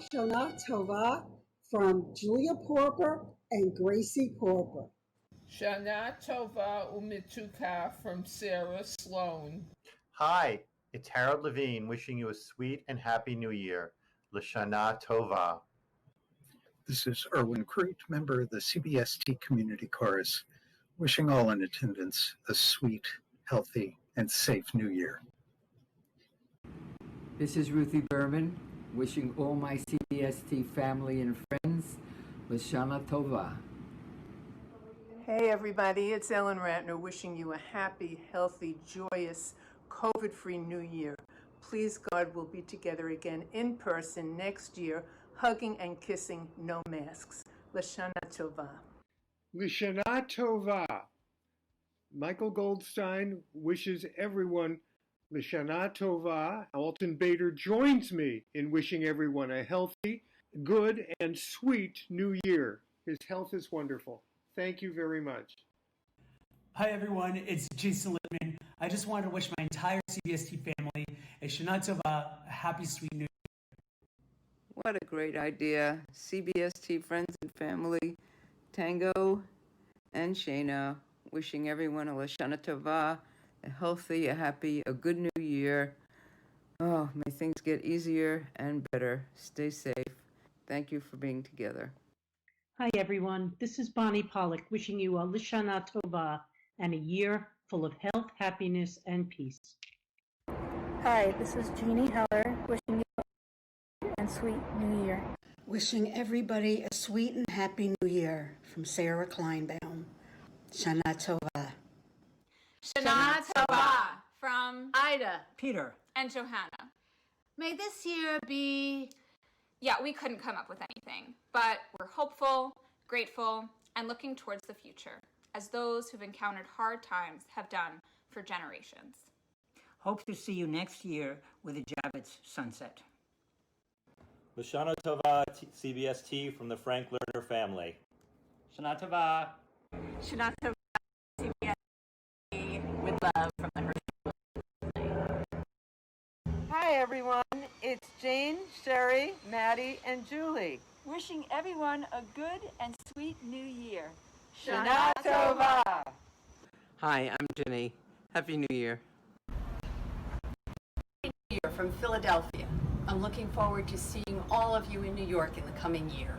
Shana Tova from Julia Porper and Gracie Porper. Shana Tova Umituka from Sarah Sloan. Hi, it's Harold Levine wishing you a sweet and happy new year. L'Shana Tova. This is Erwin Crete, member of the CBST Community Chorus, wishing all in attendance a sweet, healthy, and safe new year. This is Ruthie Berman, wishing all my CBST family and friends L'Shana Tova. Hey everybody, it's Ellen Ratner wishing you a happy, healthy, joyous, COVID-free new year. Please God, we'll be together again in person next year, hugging and kissing, no masks. L'Shana Tova. L'Shana Tova. Michael Goldstein wishes everyone L'Shana Tova. Alton Bader joins me in wishing everyone a healthy, good, and sweet new year. His health is wonderful. Thank you very much. Hi everyone, it's Jason Littman. I just wanted to wish my entire CBST family a Shana Tova, a happy, sweet new year. What a great idea. CBST friends and family, Tango and Shana, wishing everyone a L'Shana Tova, a healthy, a happy, a good new year. Oh, may things get easier and better. Stay safe. Thank you for being together. Hi everyone, this is Bonnie Pollock wishing you a L'Shana Tova and a year full of health, happiness, and peace. Hi, this is Jeannie Heller wishing you a sweet new year. Wishing everybody a sweet and happy new year from Sarah Kleinbaum. Shana Tova. Shana Tova from Ida, Peter, and Johanna. May this year be... Yeah, we couldn't come up with anything, but we're hopeful, grateful, and looking towards the future, as those who've encountered hard times have done for generations. Hope to see you next year with the Javits sunset. L'Shana Tova, CBST from the Frank Lerner family. Shana Tova. Shana Tova, CBST, with love from the Hershey family. Hi everyone, it's Jane, Sherry, Maddie, and Julie. Wishing everyone a good and sweet new year. Shana Tova. Hi, I'm Jenny. Happy New Year. Happy New Year from Philadelphia. I'm looking forward to seeing all of you in New York in the coming year.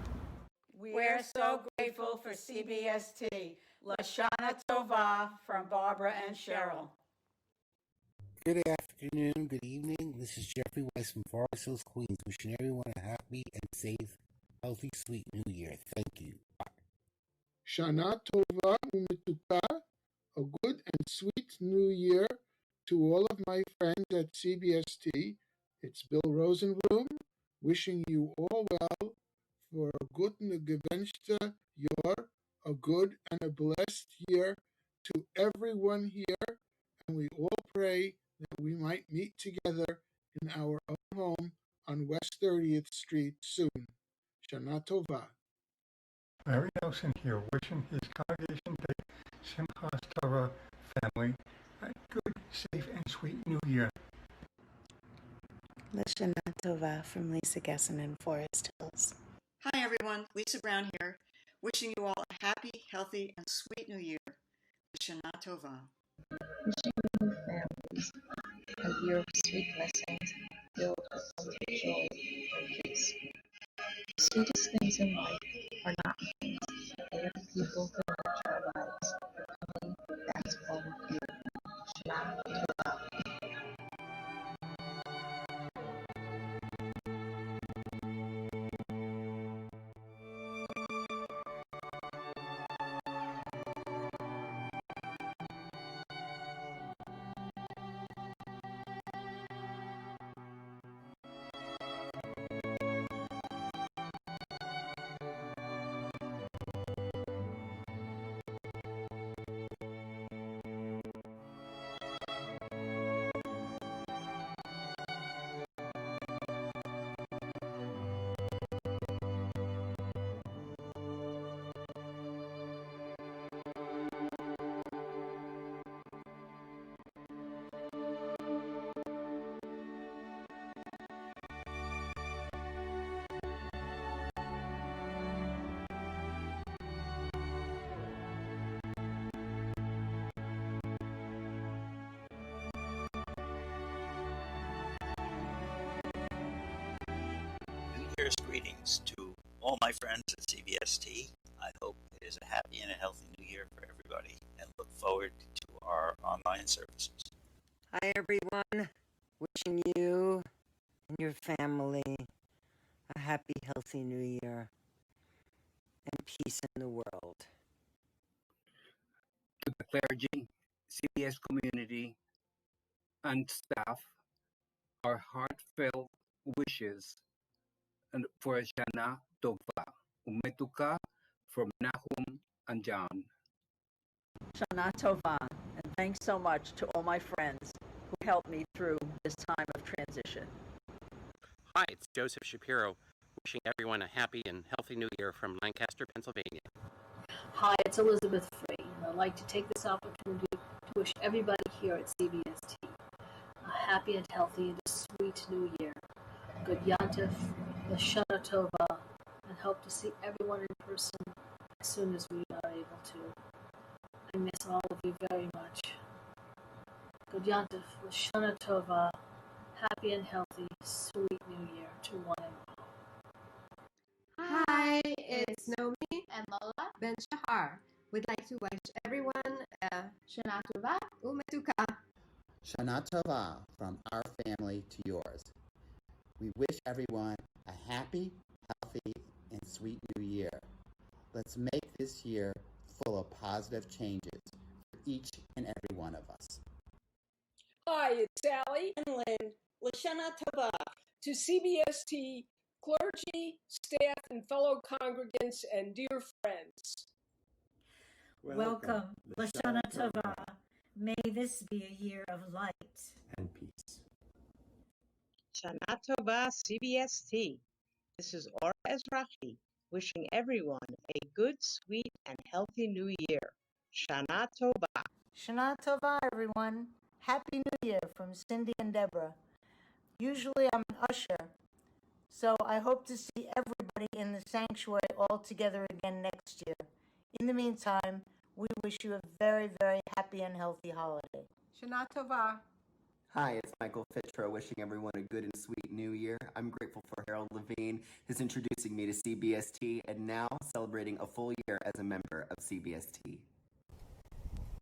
We're so grateful for CBST. L'Shana Tova from Barbara and Cheryl. Good afternoon, good evening. This is Jeffrey Weiss from Forest Hills, Queens, wishing everyone a happy and safe, healthy, sweet new year. Thank you. Bye. Shana Tova Umituka, a good and sweet new year to all of my friends at CBST. It's Bill Rosenblum, wishing you all well for a guten gewünschte Jahr, a good and a blessed year to everyone here, and we all pray that we might meet together in our own home on West 30th Street soon. Shana Tova. Larry Nelson here, wishing his Congregation Day Simchas Torah family a good, safe, and sweet new year. L'Shana Tova from Lisa Gesson in Forest Hills. Hi everyone, Lisa Brown here, wishing you all a happy, healthy, and sweet new year. L'Shana Tova. Wishing you families a year of sweet blessings, filled with joy and peace. The sweetest things in life are not things, they are the people who enrich our lives. For me, that's all of you. Shana Tova. greetings to all my friends at CBST. I hope it is a happy and a healthy new year for everybody and look forward to our online services. Hi, everyone. Wishing you and your family a happy, healthy new year and peace in the world. To the clergy, CBS community, and staff, our heartfelt wishes and for Shana Tova, Umetuka from Nahum and John. Shana Tova, and thanks so much to all my friends who helped me through this time of transition. Hi, it's Joseph Shapiro, wishing everyone a happy and healthy new year from Lancaster, Pennsylvania. Hi, it's Elizabeth Free, and I'd like to take this opportunity to wish everybody here at CBST a happy and healthy and a sweet new year. Good Yantif, Lashana Tova, and hope to see everyone in person as soon as we are able to. I miss all of you very much. Good Yantif, Lashana Tova, happy and healthy, sweet new year to one and all. Hi, it's Nomi and Lola Ben Shahar. We'd like to wish everyone a Shana Tova Umetuka. Shana Tova from our family to yours. We wish everyone a happy, healthy, and sweet new year. Let's make this year full of positive changes for each and every one of us. Hi, it's Sally and Lynn. Lashana Tova to CBST, clergy, staff, and fellow congregants and dear friends. Welcome, Lashana Tova. May this be a year of light and peace. Shana Tova CBST. This is Ora Ezrahi, wishing everyone a good, sweet, and healthy new year. Shana Tova. Shana Tova, everyone. Happy New Year from Cindy and Deborah. Usually I'm an usher, so I hope to see everybody in the sanctuary all together again next year. In the meantime, we wish you a very, very happy and healthy holiday. Shana Tova. Hi, it's Michael Fitro wishing everyone a good and sweet new year. I'm grateful for Harold Levine, who's introducing me to CBST and now celebrating a full year as a member of CBST.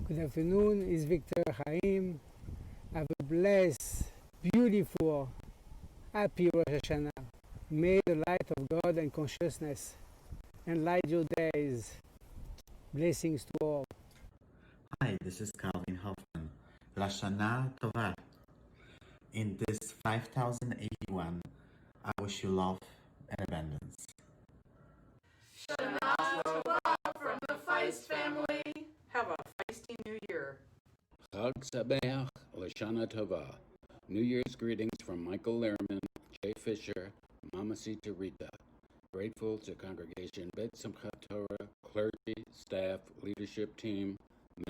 Good afternoon, it's Victor Chaim. Have a blessed, beautiful, happy Rosh Hashanah. May the light of God and consciousness enlight your days. Blessings to all. Hi, this is Calvin Hoffman. Lashana Tova. In this 5081, I wish you love and abundance. Shana Tova from the Feist family. Have a feisty new year. Chag Sabeach, Lashana Tova. New Year's greetings from Michael Lehrman, Jay Fisher, Mama Sita Rita. Grateful to Congregation Bet Simchat Torah, clergy, staff, leadership team,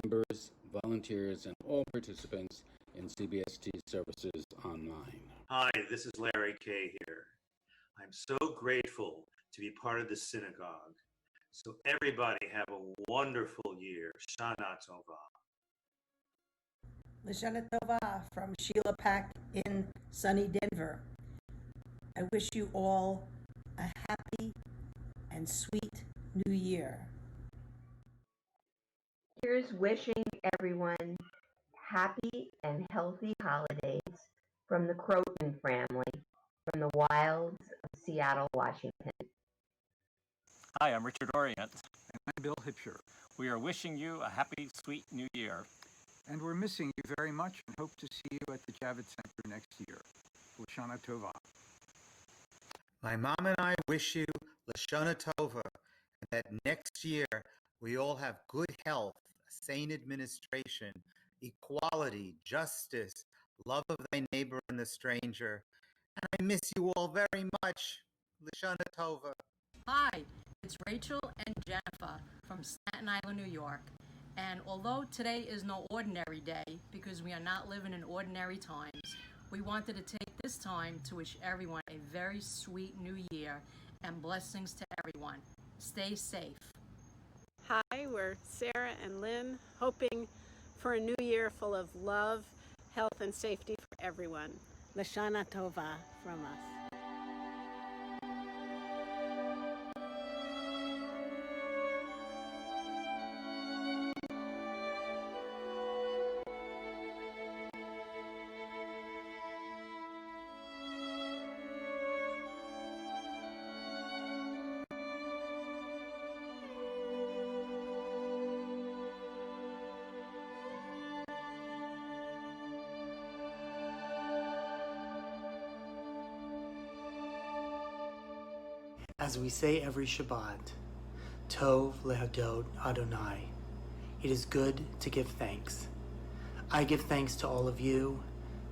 members, volunteers, and all participants in CBST services online. Hi, this is Larry Kay here. I'm so grateful to be part of the synagogue. So everybody have a wonderful year. Shana Tova. Lashana Tova from Sheila Pack in sunny Denver. I wish you all a happy and sweet new year. Here's wishing everyone happy and healthy holidays from the Croton family, from the wilds of Seattle, Washington. Hi, I'm Richard Orient. And I'm Bill Hipsher. We are wishing you a happy, sweet new year. And we're missing you very much and hope to see you at the Javits Center next year. Lashana Tova. My mom and I wish you Lashana Tova, and that next year we all have good health, sane administration, equality, justice, love of thy neighbor and the stranger. And I miss you all very much. Lashana Tova. Hi, it's Rachel and Jennifer from Staten Island, New York. And although today is no ordinary day, because we are not living in ordinary times, we wanted to take this time to wish everyone a very sweet new year and blessings to everyone. Stay safe. Hi, we're Sarah and Lynn, hoping for a new year full of love, health, and safety for everyone. Lashana Tova from us. As we say every Shabbat, Tov lehodot Adonai. It is good to give thanks. I give thanks to all of you,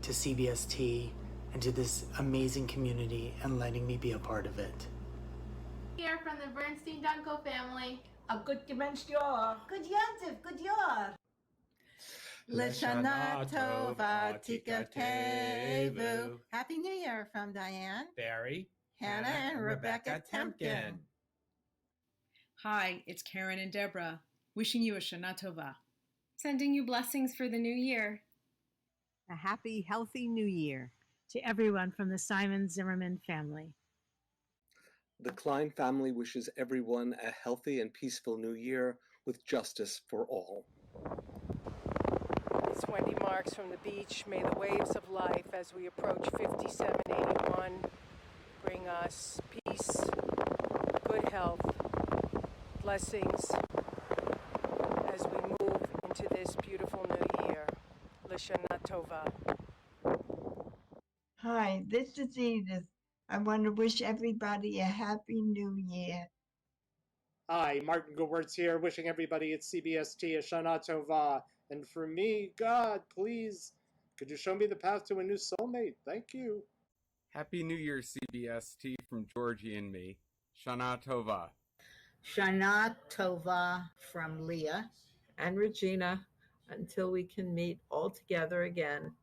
to CBST, and to this amazing community and letting me be a part of it. Here from the Bernstein-Dunko family. A good Gemenschjahr. Good Yantiv, good Yar. L'Shana Tova Tikatevu. Happy New Year from Diane, Barry, Hannah, and Rebecca Temkin. Hi, it's Karen and Deborah, wishing you a Shana Tova. Sending you blessings for the new year. A happy, healthy new year to everyone from the Simon Zimmerman family. The Klein family wishes everyone a healthy and peaceful new year with justice for all. It's Wendy Marks from the beach. May the waves of life as we approach 5781 bring us peace, good health, blessings as we move into this beautiful new year. L'Shana Tova. Hi, this is Edith. I want to wish everybody a happy new year. Hi, Martin Gowertz here, wishing everybody at CBST a Shana Tova. And for me, God, please, could you show me the path to a new soulmate? Thank you. Happy New Year, CBST, from Georgie and me. Shana Tova. Shana Tova from Leah. And Regina, until we can meet all together again.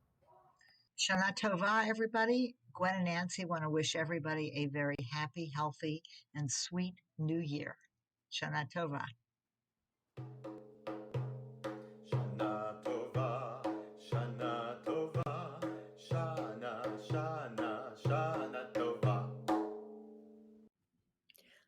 Shana Tova, everybody. Gwen and Nancy want to wish everybody a very happy, healthy, and sweet new year. Shana Tova. Shana Tova, Shana Tova, Shana, Shana, Shana Tova.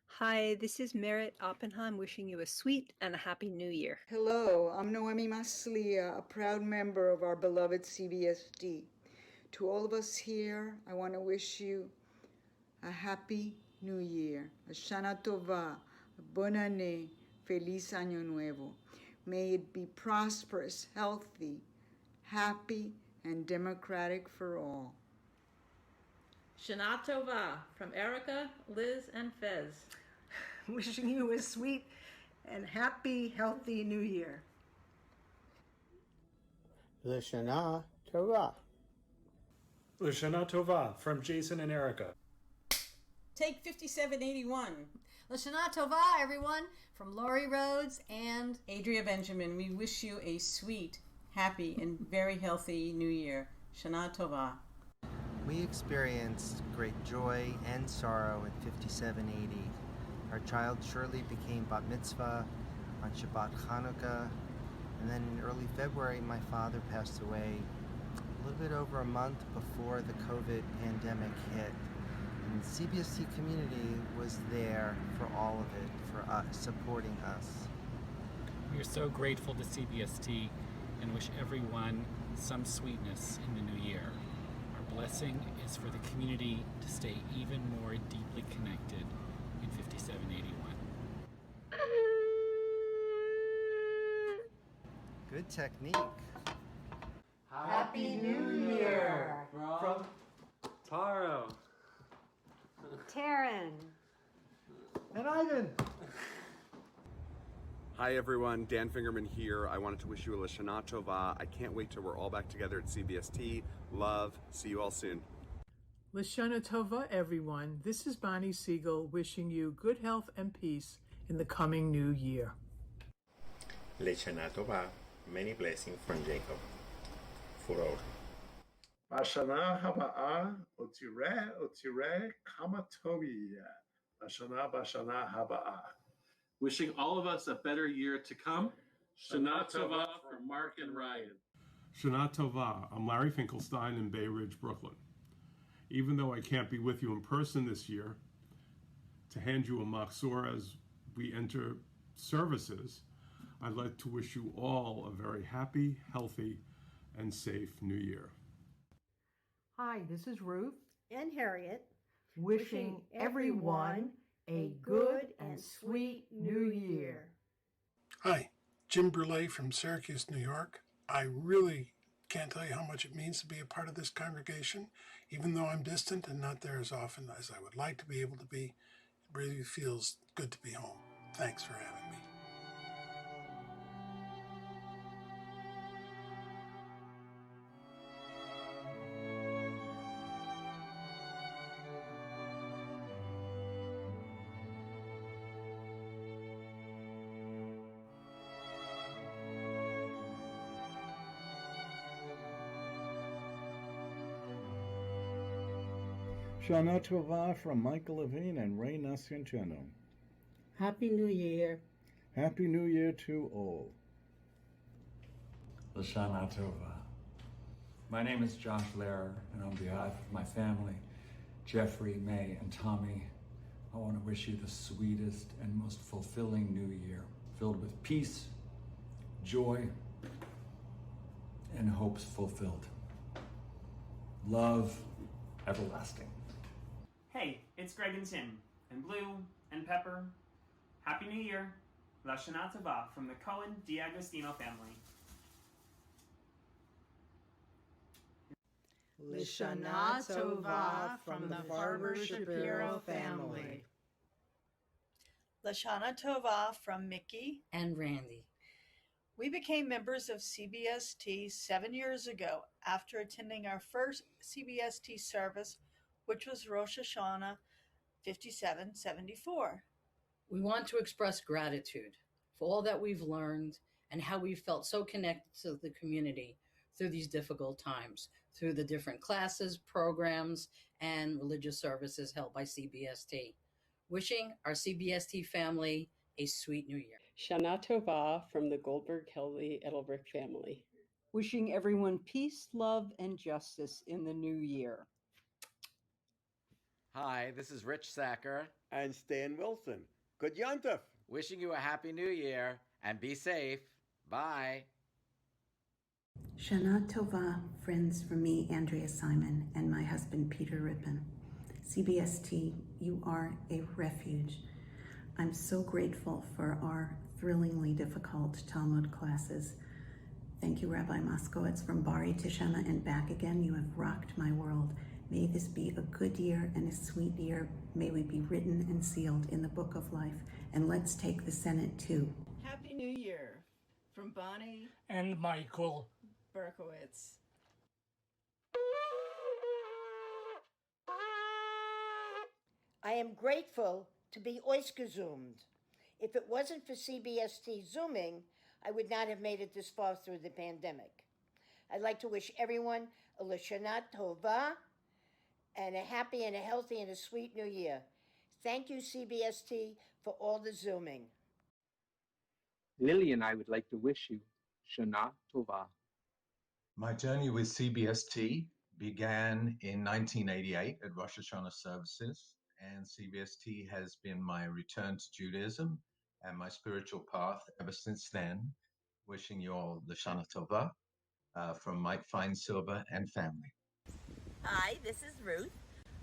Hi, this is Merit Oppenheim wishing you a sweet and a happy new year. Hello, I'm Noemi Maslia, a proud member of our beloved CBSD. To all of us here, I want to wish you a happy new year, a Shana Tova, a Bonne Année, Feliz Año Nuevo. May it be prosperous, healthy, happy, and democratic for all. Shana Tova from Erica, Liz, and Fez. Wishing you a sweet and happy, healthy new year. L'Shana Tova. L'Shana Tova from Jason and Erica. Take 5781. L'Shana Tova, everyone, from Laurie Rhodes and Adria Benjamin. We wish you a sweet, happy, and very healthy new year. Shana Tova. We experienced great joy and sorrow in 5780. Our child Shirley became bat mitzvah on Shabbat Chanukah, and then in early February my father passed away a little bit over a month before the COVID pandemic hit. And the CBST community was there for all of it, for us, supporting us. We are so grateful to CBST and wish everyone some sweetness in the new year. Our blessing is for the community to stay even more deeply connected in 5781. Good technique. Happy New Year from Taro. Taryn. And Ivan. Hi everyone, Dan Fingerman here. I wanted to wish you a L'Shana Tova. I can't wait till we're all back together at CBST. Love. See you all soon. L'Shana Tova, everyone. This is Bonnie Siegel wishing you good health and peace in the coming new year. L'Shana Tova. Many blessings from Jacob. Furor. Bashana Haba'a Otire Kama Tobi. Bashana Haba'a. Wishing all of us a better year to come. Shana Tova from Mark and Ryan. Shana Tova. I'm Larry Finkelstein in Bay Ridge, Brooklyn. Even though I can't be with you in person this year, to hand you a machzor as we enter services, I'd like to wish you all a very happy, healthy, and safe new year. Hi, this is Ruth. And Harriet. Wishing everyone a good and sweet new year. Hi, Jim Brule from Syracuse, New York. I really can't tell you how much it means to be a part of this congregation, even though I'm distant and not there as often as I would like to be able to be. really feels good to be home. Thanks for having me. Shana Tova from Michael Levine and Ray Nascienteno. Happy New Year. Happy New Year to all. Lashana Tova. My name is Josh Lehrer, and on behalf of my family, Jeffrey, May, and Tommy, I want to wish you the sweetest and most fulfilling new year, filled with peace, joy, and hopes fulfilled. Love everlasting. Hey, it's Greg and Tim, and Blue, and Pepper. Happy New Year. Lashana Tova from the Cohen D'Agostino family. Lashana Tova from the Farber Shapiro family. Lashana Tova from Mickey and Randy. We became members of CBST 7 years ago after attending our first CBST service, which was Rosh Hashanah 5774. We want to express gratitude for all that we've learned and how we've felt so connected to the community through these difficult times, through the different classes, programs, and religious services held by CBST. Wishing our CBST family a sweet new year. Shana Tova from the Goldberg-Kelly-Edelbrick family. Wishing everyone peace, love, and justice in the new year. Hi, this is Rich Sacker. And Stan Wilson. Good Yontif. Wishing you a happy new year and be safe. Bye. Shana Tova, friends from me, Andrea Simon, and my husband, Peter Rippin. CBST, you are a refuge. I'm so grateful for our thrillingly difficult Talmud classes. Thank you, Rabbi Moskowitz from Bari Tishana and back again. You have rocked my world. May this be a good year and a sweet year. May we be written and sealed in the book of life. And let's take the Senate too. Happy New Year from Bonnie and Michael Berkowitz. I am grateful to be ausgezumed. If it wasn't for CBST Zooming, I would not have made it this far through the pandemic. I'd like to wish everyone a Lashana Tova and a happy and a healthy and a sweet new year. Thank you, CBST, for all the Zooming. Lily and I would like to wish you Shana Tova. My journey with CBST began in 1988 at Rosh Hashanah services, and CBST has been my return to Judaism and my spiritual path ever since then. Wishing you all Lashana Tova from Mike Fine-Silver and family. Hi, this is Ruth.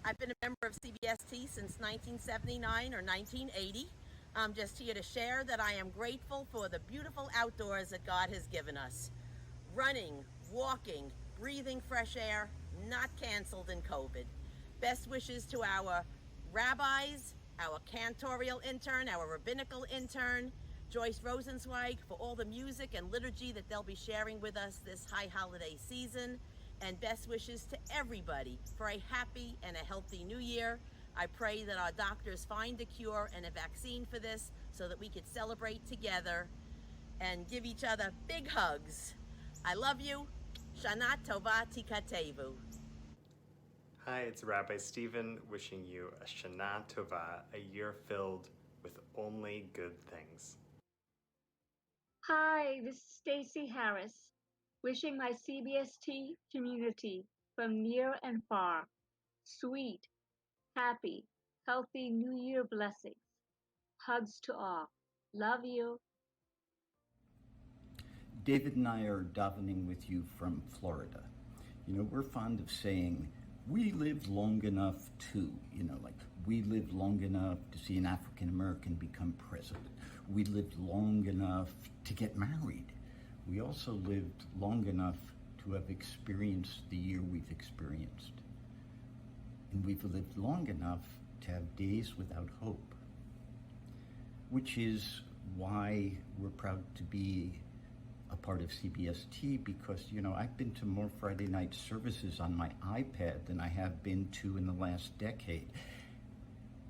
I've been a member of CBST since 1979 or 1980. I'm just here to share that I am grateful for the beautiful outdoors that God has given us. Running, walking, breathing fresh air, not canceled in COVID. Best wishes to our rabbis, our cantorial intern, our rabbinical intern, Joyce Rosenzweig, for all the music and liturgy that they'll be sharing with us this high holiday season. And best wishes to everybody for a happy and a healthy new year. I pray that our doctors find a cure and a vaccine for this so that we could celebrate together and give each other big hugs. I love you. Shana Tova Tikatevu. Hi, it's Rabbi Stephen wishing you a Shana Tova, a year filled with only good things. Hi, this is Stacy Harris, wishing my CBST community from near and far sweet, happy, healthy New Year blessings. Hugs to all. Love you. David and I are davening with you from Florida. You know, we're fond of saying, we lived long enough to, like we lived long enough to see an African American become president. We lived long enough to get married. We also lived long enough to have experienced the year we've experienced. And we've lived long enough to have days without hope. which is why we're proud to be a part of CBST, because, you know, I've been to more Friday night services on my iPad than I have been to in the last decade.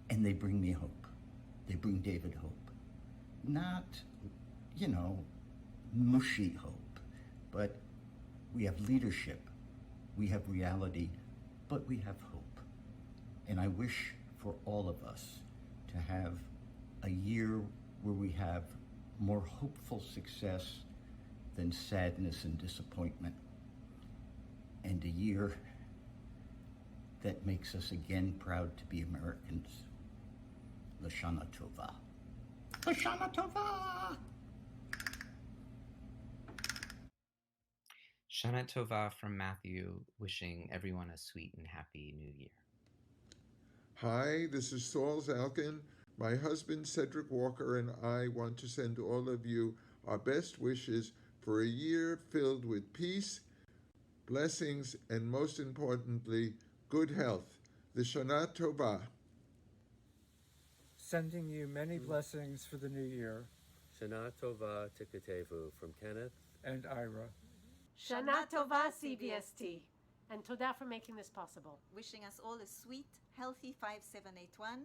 And they bring me hope. They bring David hope. Not, you know, mushy hope, but we have leadership, we have reality, but we have hope. And I wish for all of us to have a year where we have more hopeful success than sadness and disappointment, and a year that makes us again proud to be Americans. Lashana Tova. Lashana Tova! Shana Tova from Matthew, wishing everyone a sweet and happy new year. Hi, this is Saul Zalkin. My husband Cedric Walker and I want to send all of you our best wishes for a year filled with peace, blessings, and most importantly, good health. The Shana Tova. Sending you many blessings for the new year. Shana Tova Tikatevu from Kenneth and Ira. Shana Tova CBST. And Toda for making this possible. Wishing us all a sweet, healthy 5781.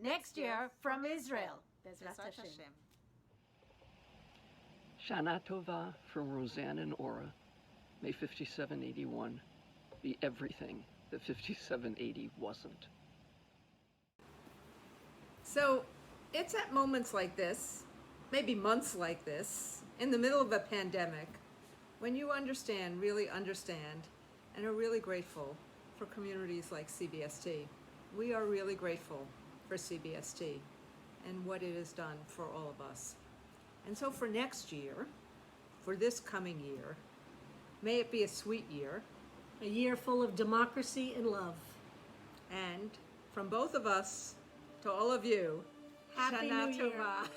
Next year from Israel. Bezrat Bezrat Hashem. Shana Tova from Roseanne and Aura. May 5781 be everything that 5780 wasn't. So it's at moments like this, maybe months like this, in the middle of a pandemic, when you understand, really understand, and are really grateful for communities like CBST. We are really grateful for CBST and what it has done for all of us. And so for next year, for this coming year, may it be a sweet year. A year full of democracy and love. And from both of us to all of you, Happy Shana New Year. Tova.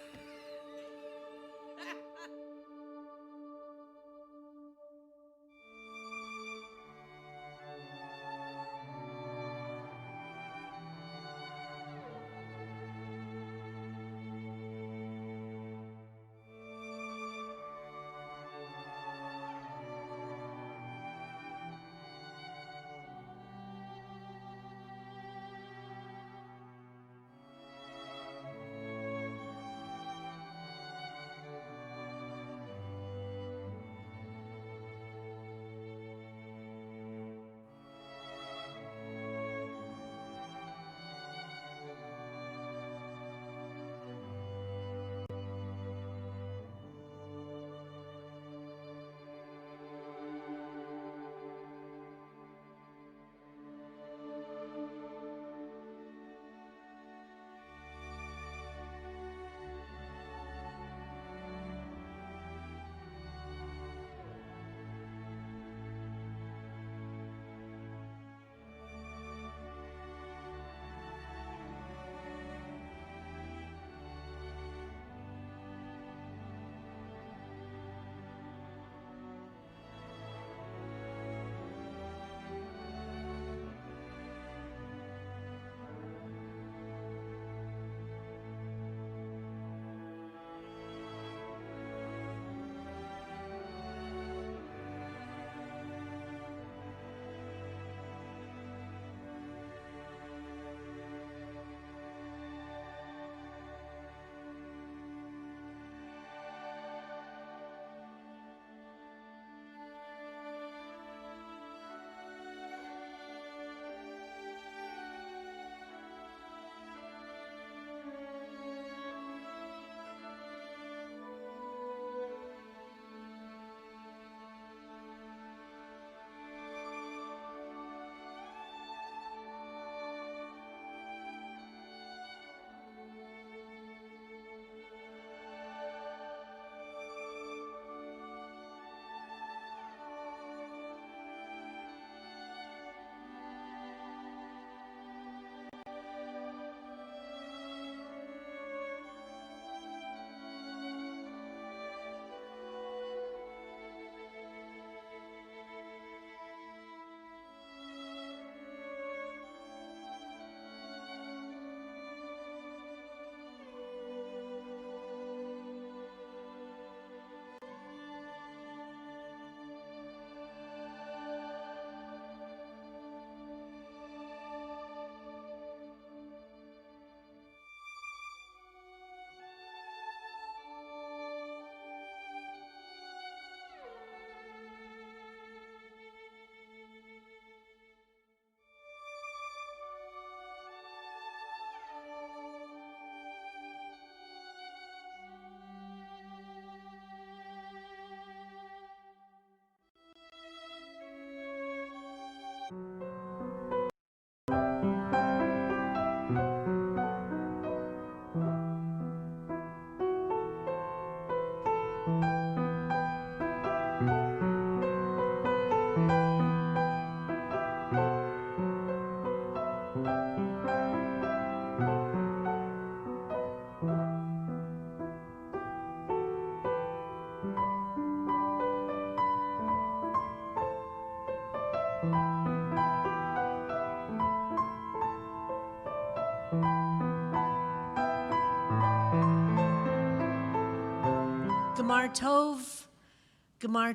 Gemar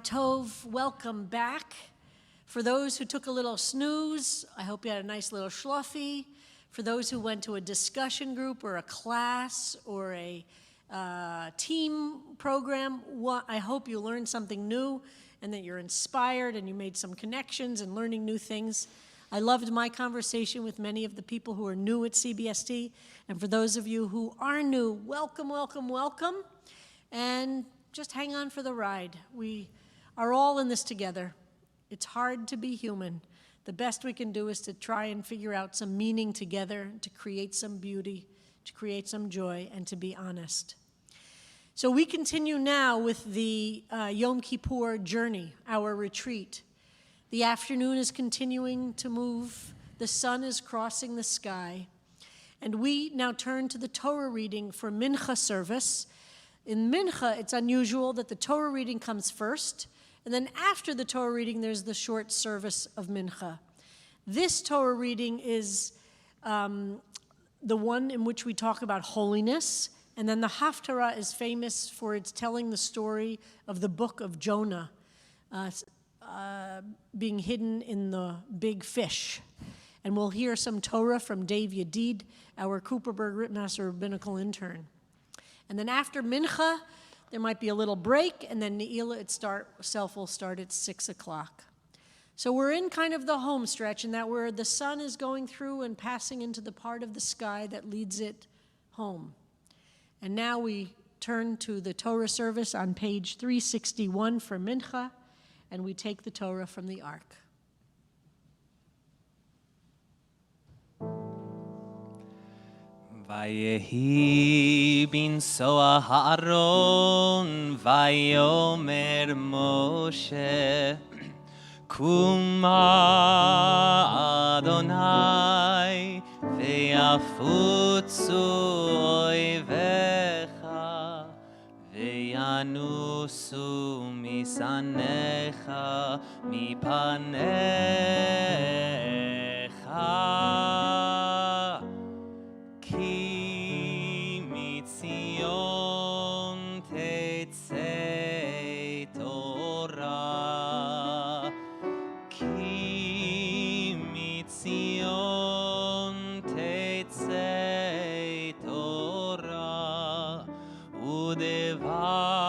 Tov, welcome back. For those who took a little snooze, I hope you had a nice little schluffy. For those who went to a discussion group or a class or a team program, I hope you learned something new and that you're inspired and you made some connections and learning new things. I loved my conversation with many of the people who are new at CBST. And for those of you who are new, welcome, welcome, welcome. And just hang on for the ride. We are all in this together. It's hard to be human. The best we can do is to try and figure out some meaning together, to create some beauty, to create some joy, and to be honest. So we continue now with the Yom Kippur journey, our retreat. The afternoon is continuing to move. The sun is crossing the sky. And we now turn to the Torah reading for Mincha service. In Mincha, it's unusual that the Torah reading comes first, and then after the Torah reading, there's the short service of Mincha. This Torah reading is the one in which we talk about holiness, and then the Haftarah is famous for its telling the story of the book of Jonah being hidden in the big fish. And we'll hear some Torah from Dave Yedid, our Cooperberg-Rittmaster Rabbinical Intern. And then after Mincha, there might be a little break, and then Ne'ilah itself will start at 6 o'clock. So we're in kind of the home stretch, in that where the sun is going through and passing into the part of the sky that leads it home. And now we turn to the Torah service on page 361 for Mincha, and we take the Torah from the Ark. Vayehi bin soa ha'aron, vayomer Moshe, Kuma Adonai, ve'afutzu oivecha, ve'yanusu misanecha, mipanecha. Ki mitzion tetzei Torah, Ki mitzion tetzei Torah, udevar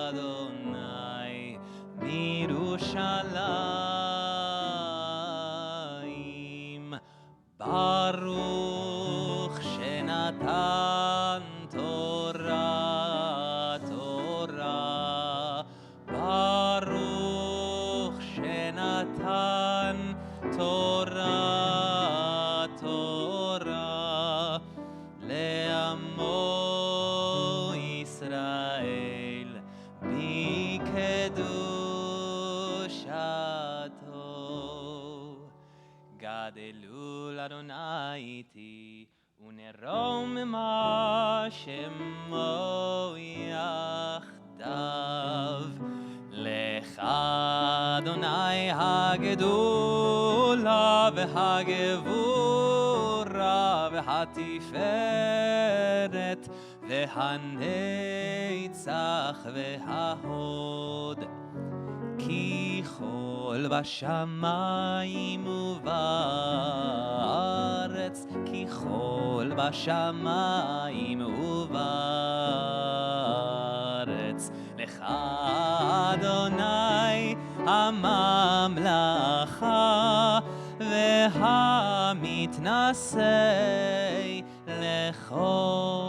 Adonai mirushalayim, Baruch Shenatan Torah, Torah, Baruch Shenatan Torah, Torah, Le'amo Yisrael Bikedushato, Gadelu Adonai iti, Unerom ma shemo yachdav, Lecha Adonai hagedula v'hagevura v'hatiferet v'haneitzach v'hahod, Ki chol b'shamayim u'va'aretz, Ki chol b'shamayim u'va'aretz, Lecha Adonai hamamlacha v'hamitnasei lechol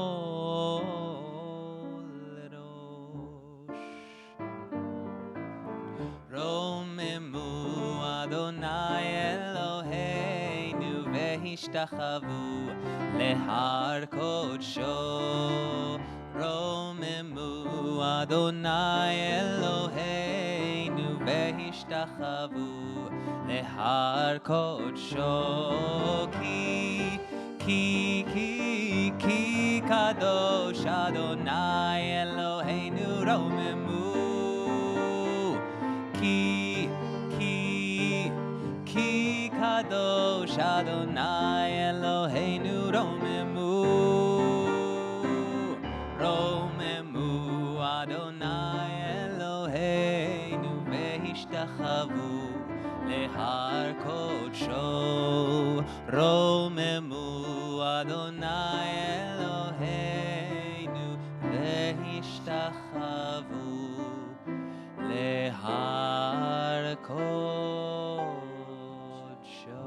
Romemu Adonai Eloheinu vehishtachavu lehar kodsho, Romemu Adonai Eloheinu vehishtachavu lehar kodsho, Ki kadosh Adonai Eloheinu Romemu, Ki kadosh Adonai Eloheinu Romemu Adonai Eloheinu vehishtachavu lehar kodsho romemu Adonai Eloheinu vehishtachavu lehar kodsho.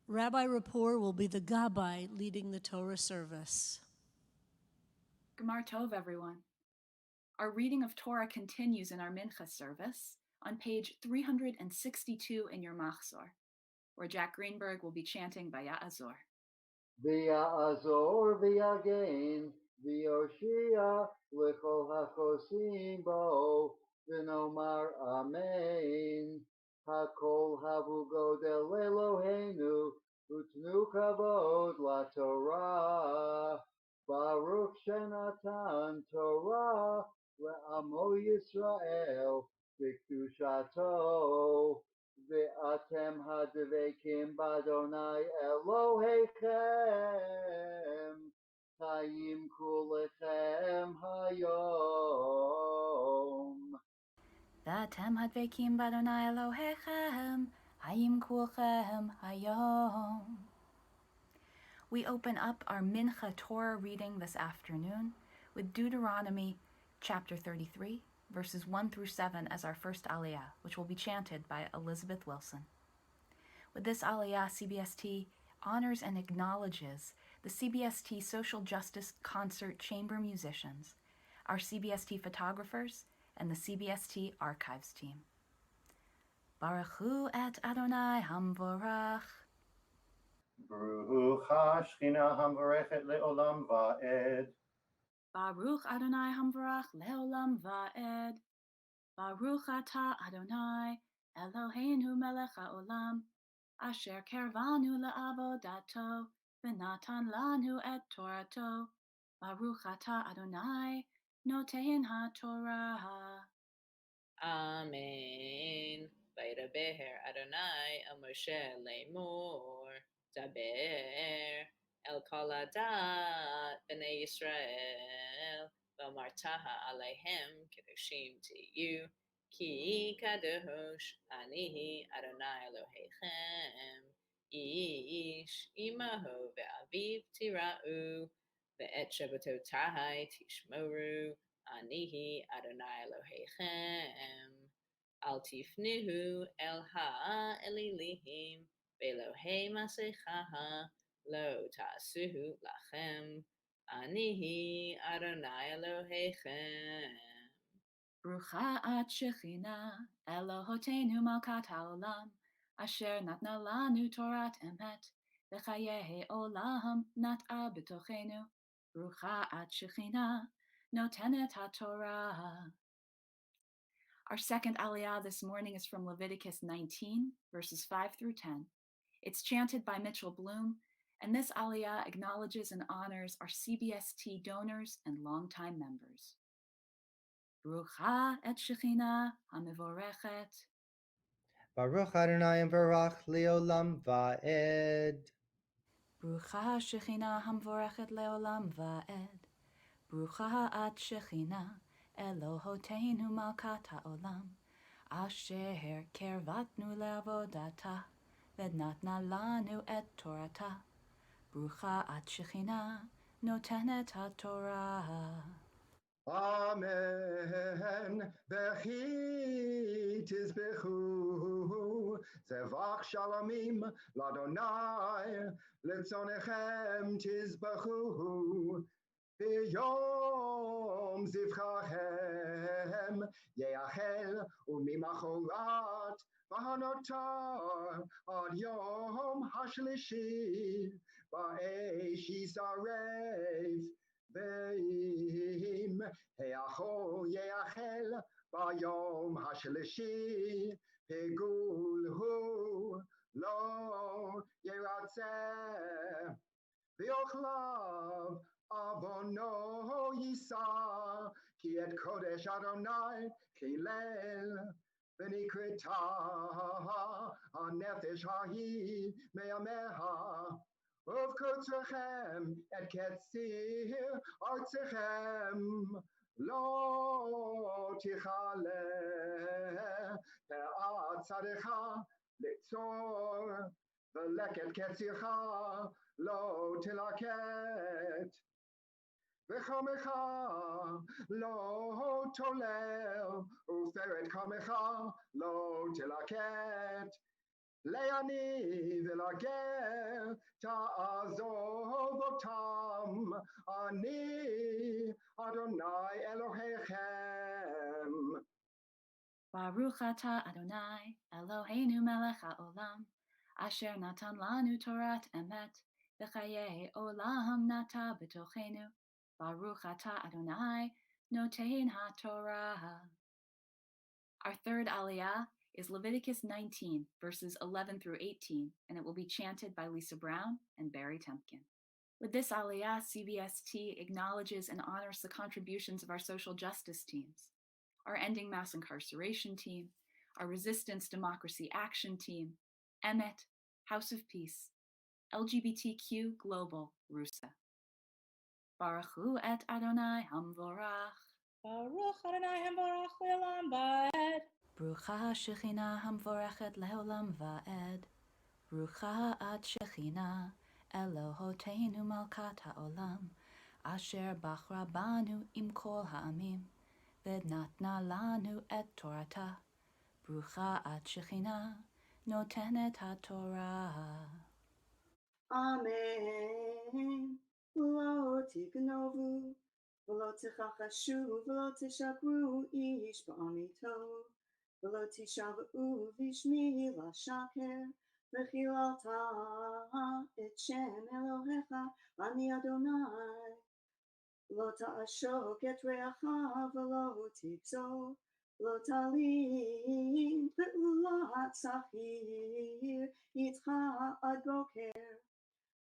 Rabbi Rapport will be the Gabbai leading the Torah service. Gemar Tov, everyone. Our reading of Torah continues in our Mincha service on page 362 in your Machzor, where Jack Greenberg will be chanting Vaya'azor. V'ya'azor v'yagain v'yoshia l'chol hachosim bo v'nomar amen. Hakol havu godel Eloheinu utnu kavod laTorah. Baruch shenatan Torah le'amo Yisrael v'kedushato. Ve'atem hadvekim b'Adonai Elohechem Hayim kulechem hayom. Ve'atem hadvekim b'Adonai Elohechem Hayim kulchem hayom. We open up our Mincha Torah reading this afternoon with Deuteronomy chapter 33, verses 1 through 7 as our first aliyah, which will be chanted by Elizabeth Wilson. With this aliyah, CBST honors and acknowledges the CBST Social Justice Concert Chamber musicians, our CBST photographers, and the CBST Archives team. Baruchu et Adonai Hamvorach. Baruch Shechina Hamvorechet le'olam va'ed. Baruch Adonai Hamvorach le'olam va'ed. Baruch atah Adonai Eloheinu melech ha'olam asher kervanu la'avodato v'natan lanu et torato. Baruch atah Adonai notein ha'torah. Amen. Vaydaber Adonai el Moshe lemor daber el kol hadat b'nei Yisrael v'amartaha aleihem kedoshim tiyu ki kadosh ani Adonai Elohechem ish imaho ve'aviv tira'u ve'et shabbatotai tishmoru Anihi Adonai Elohechem Al tifnihu el ha'elilihim Ve'elohei masechaha Lo ta'asuhu lachem Anihi Adonai Elohechem. Brucha at Shechina Elohoteinu malkat ha'olam Asher natna lanu Torat emet V'chayehi olam nat'a b'tochenu. Brucha at Shechina Notenet HaTorah. Our second aliyah this morning is from Leviticus 19, verses 5 through 10. It's chanted by Mitchell Bloom, and this aliyah acknowledges and honors our CBST donors and longtime members. Brucha et Shechina HaMevorechet. Baruch Adonai Varach Leolam Va'ed. Brucha Shechina HaMevorechet Leolam Va'ed. Brucha at Shechina Elohoteinu malkat ha'olam Asher kervatnu le'avodata V'natna lanu et torata. Brucha at Shechina notenet ha'torah. Amen. V'chi tizbechu zevach shalomim l'Adonai letzonechem tizbechu b'yom zivchachem yeachel u'mimachorat v'hanotar ad yom hashlishi ba'esh yisaref Ve'im he'acho ye'achel ba'yom hashlishi pegulhu lo yeratzeh v'yochlav avono yisa ki et kodesh Adonai chilel v'nikrita ha'nefesh hahi me'ameha ובקוצרכם את קציר ארצכם לא תכלה, תעצתך לצור, ולקט קצירך לא תלקט, וחמך לא תולל, ופרד חמך לא תלקט, לעני ולגר תעזוב אותם, אני אדוני אלוהיכם. Baruch atah Adonai, Eloheinu melech haolam, asher natan lanu Torat emet, v'chayei olam nata b'tochenu. Baruch atah Adonai, notein haTorah. Our third aliyah is Leviticus 19, verses 11 through 18, and it will be chanted by Lisa Brown and Barry Tempkin. With this aliyah, CBST acknowledges and honors the contributions of our social justice teams, our Ending Mass Incarceration team, our Resistance Democracy Action team, Emet, House of Peace, LGBTQ Global, RUSA. Baruch hu et Adonai Hamvorach. Baruch Adonai Hamvorach le'olam va'ed. Brucha Shechina Hamvorechet le'olam va'ed. Brucha at Shechina Elohoteinu Malkat ha'olam, asher bachra banu im kol ha'amim, v'natna lanu et Torata. Brucha at Shechina notenet haTorah. Amen. Lo tignovu, v'lo tichachashu, v'lo tishakru ish ba'amito, v'lo tishavu v'shmi l'shaker, v'chilalta et shem Elohecha, ani Adonai. Lo ta'ashok et reacha, v'lo tipso, lo talim, ve'ulat sachir, yitcha ad boker.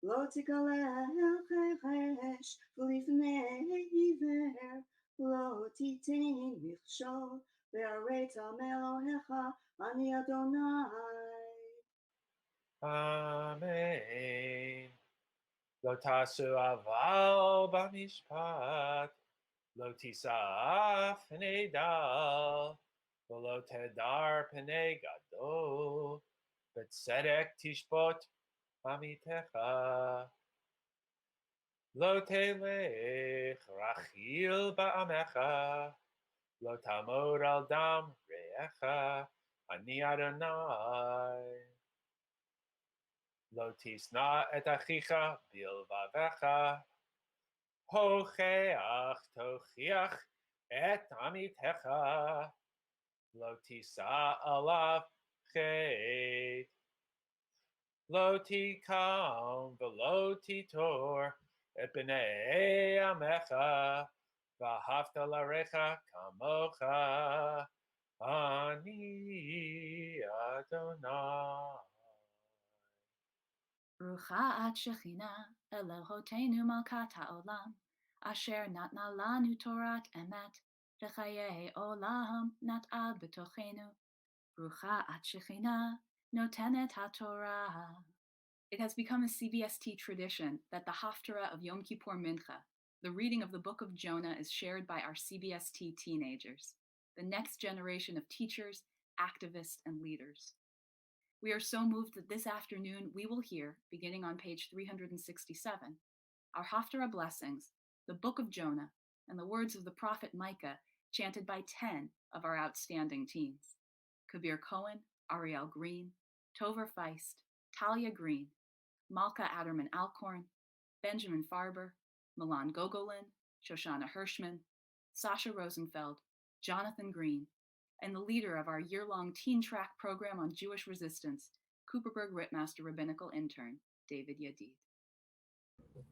Lo tikalel cheresh, v'lifnei iver, lo titain michshol, ve'areta melohecha, ani Adonai. Amen. Lo tasu aval b'mishpat, lo tisaf p'nei dal, v'lo tedar p'nei gadol, b'tzedek tishpot amitecha. Lo telech rachil ba'amecha, lo tamod al dam re'echa, ani Adonai. Lo tisna et achicha bilvavecha, hocheach tochiach et amitecha, lo tisa alav chet, lo tikam v'lo titor et b'nei amecha, v'ahavta l'arecha kamocha, ani Adonai. Brucha at Shechina Elohoteinu Malkat ha'olam, asher natna lanu Torat emet, v'chayei olam nat'a b'tochenu. Brucha at Shechina notenet haTorah. It has become a CBST tradition that the Haftarah of Yom Kippur Mincha, the reading of the Book of Jonah, is shared by our CBST teenagers, the next generation of teachers, activists, and leaders. We are so moved that this afternoon we will hear, beginning on page 367, our Haftarah blessings, the Book of Jonah, and the words of the prophet Micah, chanted by 10 of our outstanding teens: Kabir Cohen, Ariel Green, Tover Feist, Talia Green, Malka Adderman Alcorn, Benjamin Farber, Milan Gogolin, Shoshana Hirschman, Sasha Rosenfeld, Jonathan Green, and the leader of our year-long teen track program on Jewish resistance, Cooperberg-Rittmaster Rabbinical Intern, David Yedid.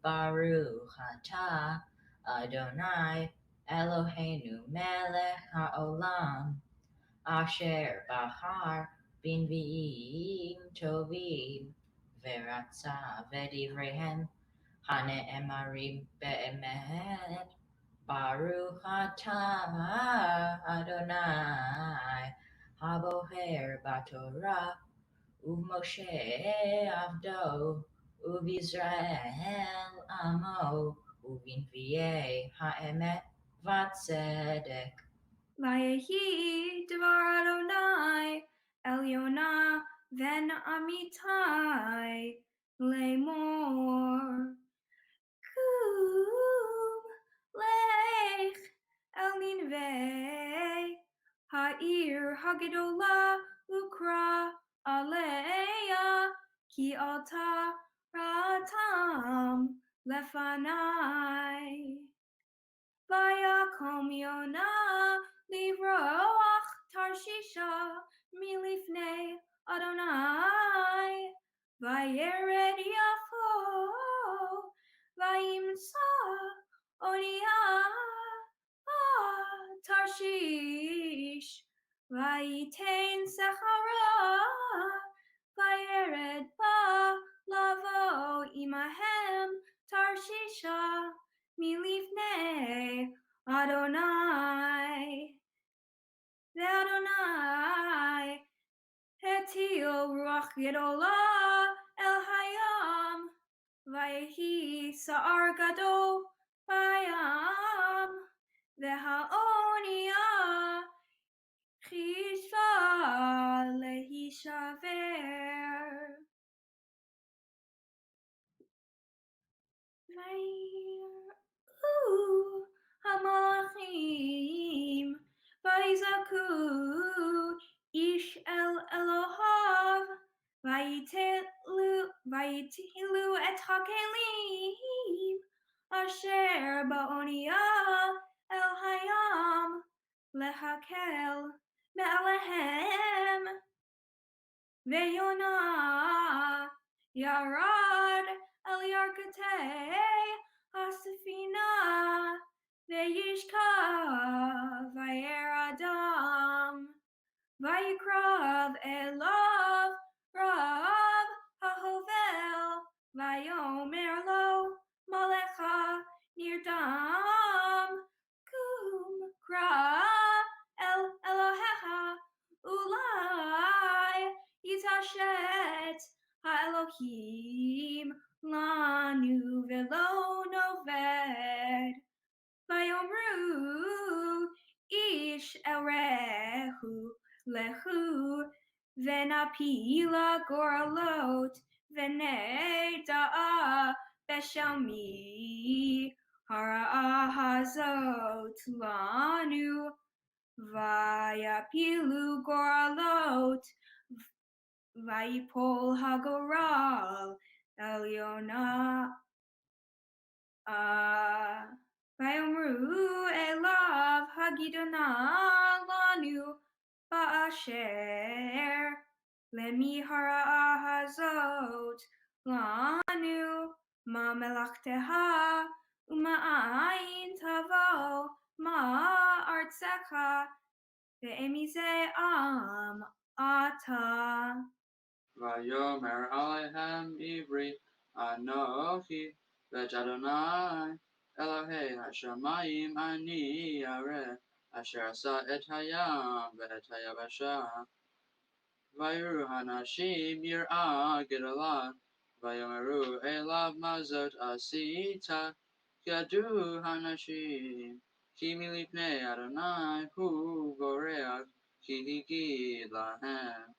Baruch atah Adonai Eloheinu melech haolam, asher bahar b'nvi'im tovim, veratza v'divreihem hane'emarim be'emet. Baruch atah Adonai haboher b'Torah u'Moshe avdo ובישראל עמו, ובנביאי האמת והצדק. ויהי דבר אדוני אל יונה בן אמיתי לאמור. קום לך אל נינווה, העיר הגדולה, וקרא עליה, כי עלתה רעתם לפני. ויקום יונה לברוח תרשישה מלפני אדוני, וירד יפו, וימצא אונייה תרשיש, ויתן שכרה, וירד בה לבוא עמהם תרשישה מלפני אדוני. ואדוני הטיל רוח גדולה אל הים, ויהי סער גדול בים, והאונייה חישבה להישבר. ויראו המלאכים, ויזעקו איש אל אלוהיו, ויטילו את הכלים אשר באונייה אל הים, להקל מעליהם. ויונה ירד אל ירכתי הספינה, וישכב וירא אדם, ויקרב אליו רב ההובל, ויאמר לו מלאך נרדם, קום קרא אל אלוהיך, אולי יתעשת האלוהים לנו ולא נאבד. ויאמרו איש אל רעהו, לכו ונפילה גורלות, ונדע בשל מי הרעה הזאת לנו. ויפילו גורלות, ויפול הגורל אל יונה. ויאמרו אליו, הגידה נא לנו באשר למי הרעה הזאת לנו, מה מלאכתך ומאין תבוא, מה ארצך, ואיזה עם אתה. ויאמר עליהם עברי אנוכי בית אדוני אלוהי השמיים אני ירא, אשר עשה את הים ואת היבשה. ויראו הנשים יראה גדולה, ויאמרו אליו מה זאת עשית, כי ידעו הנשים כי מלפני אדוני הוא בורח, כי הגיד להם.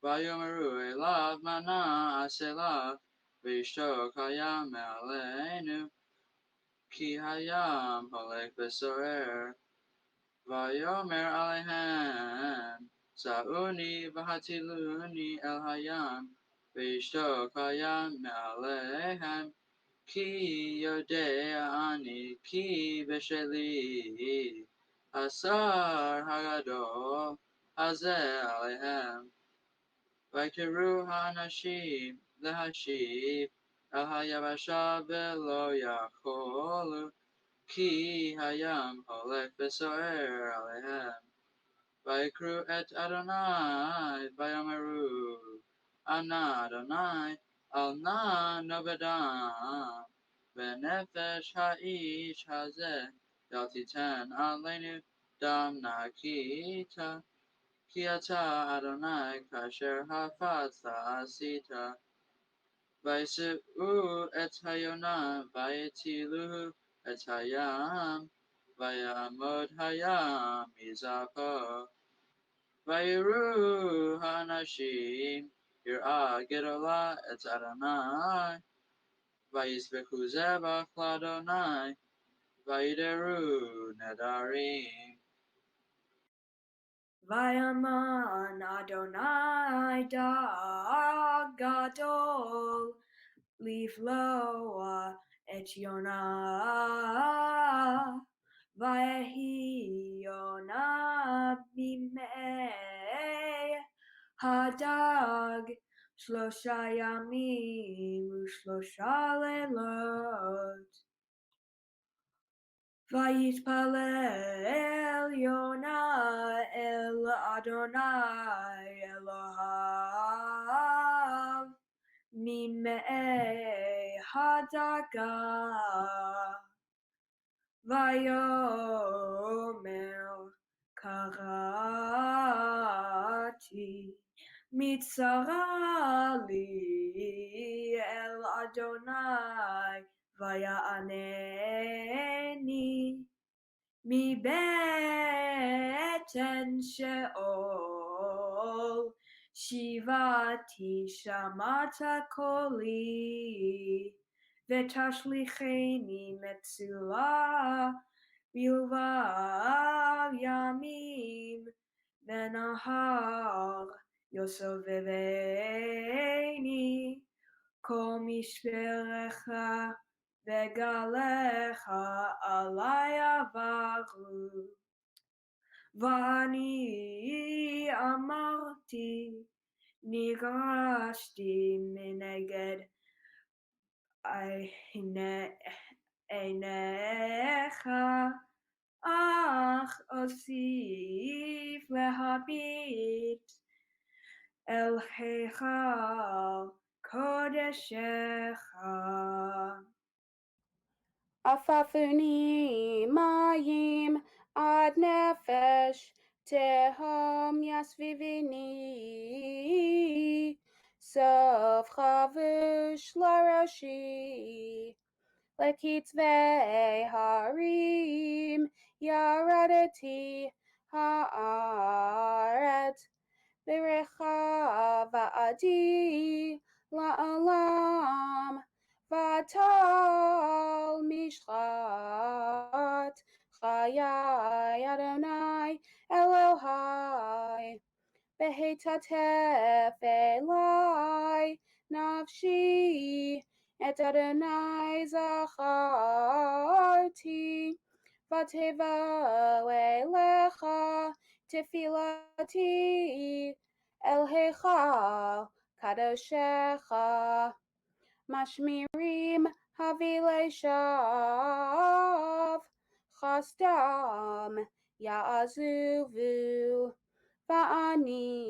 ויאמרו אליו מה נעשה לך, וישתוק הים מעלינו, כי הים הולך וסוער. ויאמר עליהם, צאוני והטילוני אל הים, וישתוק הים מעליהם, כי יודע אני כי בשלי השר הגדול הזה עליהם. ויקראו האנשים להשיב אל היבשה ולא יכולו, כי הים הולך וסוער עליהם. ויקראו את אדוני ויאמרו, אנא אדוני אל נא נאבדם, ונפש האיש הזה אל תיתן עלינו דם נקית, כי אתה אדוני כאשר הפצת עשית. וישאו את היונה ויטילו את הים ויעמוד הים מזרחו ויראו האנשים יראה גדולה את אדוני ויזבחו זבח לאדוני וידרו נדרים. ויאמן אדוני דג גדול לבלוע את יונה ויהי יונה בימי הדג 3 ימים ו3 לילות ויתפלל יונה אל אדוני אלוהיו מימי הדגה ויאמר קראתי מצרה לי אל אדוני ויענני מבטן שאול שיבתי שמעת קולי ותשליכני מצולה בלבב ימים בנהר יסובבני כל משפריך וגליך עלי עברו ואני אמרתי ניגשתי מנגד עיניך אך אוסיף להביט אל היכל קודשך. עפפוני מים עד נפש תהום יסביבני סוף חבוש לראשי לקצווי הרים ירדתי הארץ ברחבתי לעולם ותל משחת חיי אדוני אלוהי והתעטף אלי נפשי את אדוני זכרתי ותבוא אליך תפילתי אל היכל קדשך משמירים הבילי שווא חסדם יעזובו ואני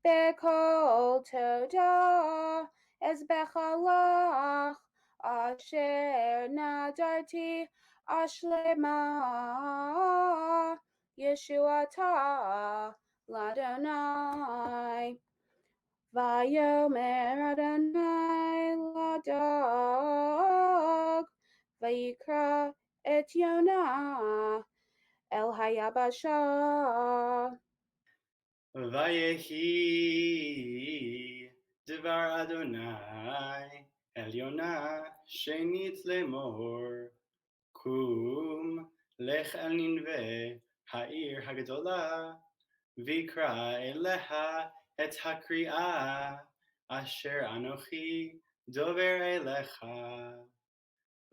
בכל תודה אזבח לך אשר נדרתי אשלמה ישועתה לאדוני ויאמר אדוני לדג ויקרא את יונה אל היבשה ויהי דבר אדוני אל יונה שנית לאמור קום לך אל נינווה העיר הגדולה ויקרא אליה את הקריאה אשר אנוכי דובר אליך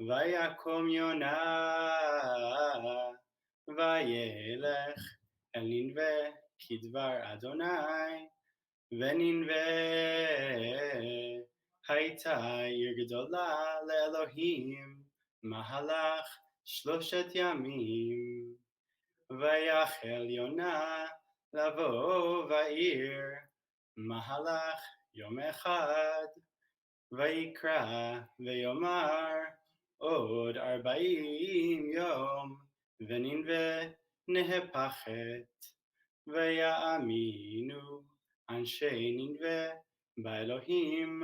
ויקום יונה וילך אל נינווה כדבר אדוני ונינווה הייתה עיר גדולה לאלוהים מהלך 3 ימים ויחל יונה לבוא בעיר מהלך יום אחד ויקרא ויאמר עוד 40 יום ונינווה נהפכת ויאמינו אנשי נינווה באלוהים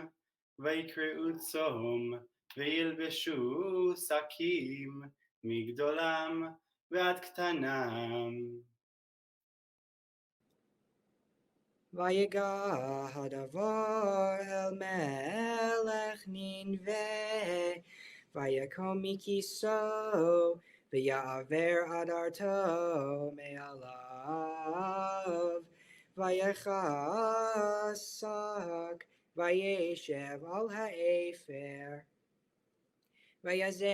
ויקראו צום, וילבשו שקים, מגדולם ועד קטנם. ויגע הדבר אל מלך נינווה, ויקום מכיסו, ויעבר אדרתו מעליו, ויחסק, וישב על האפר, ויזק,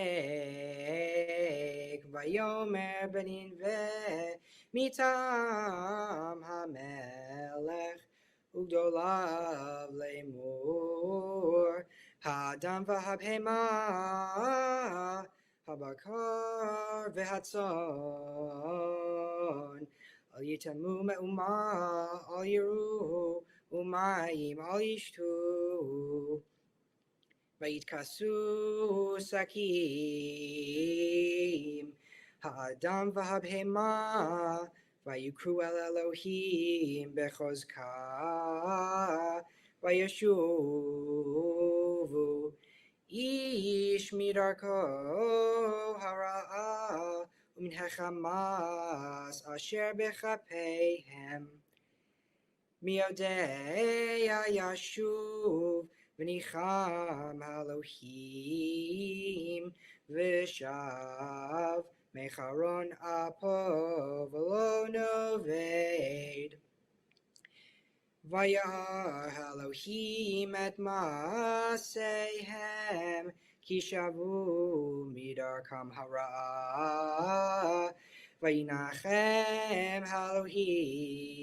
ויאמר בנינווה מטעם המלך וגדוליו לאמור, האדם והבהמה, הבקר והצאן, אל יטמאו מאומה, אל יראו, ומים אל ישתו. ויתכסו שקים, האדם והבהמה, ויקראו אל אלוהים בחוזקה, וישובו איש מדרכו הרעה, ומן החמאס אשר בכפיהם. מי יודע ישוב, וניחם האלוהים, ושב מחרון אפו ולא נאבד. וירא האלוהים את מעשיהם, כי שבו מדרכם הרעה, וינחם האלוהים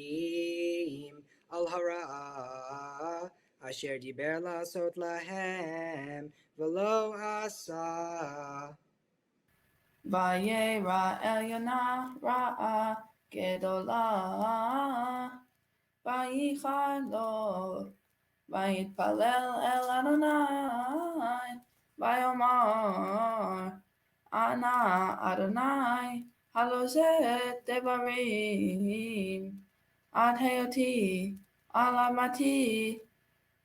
על הרעה, אשר דיבר לעשות להם, ולא עשה. וירא אל יונה רעה גדולה, וייחר לו, ויתפלל אל אדוני, ויאמר, אנא אדוני, הלא זה דברים, עד היותי, על אמתי,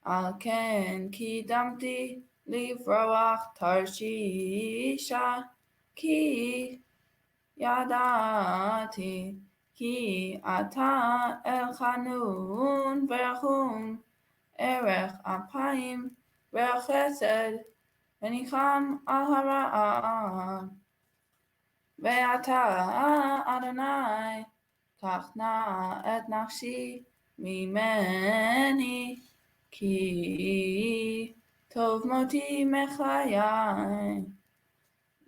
על כן קידמתי לברוח תרשישה, כי ידעתי כי אתה אל חנון ורחום, ערך אפיים וחסד, וניחם על הרעה. ואתה אדוני, קח נא את נפשי ממני, כי טוב מותי מחיי.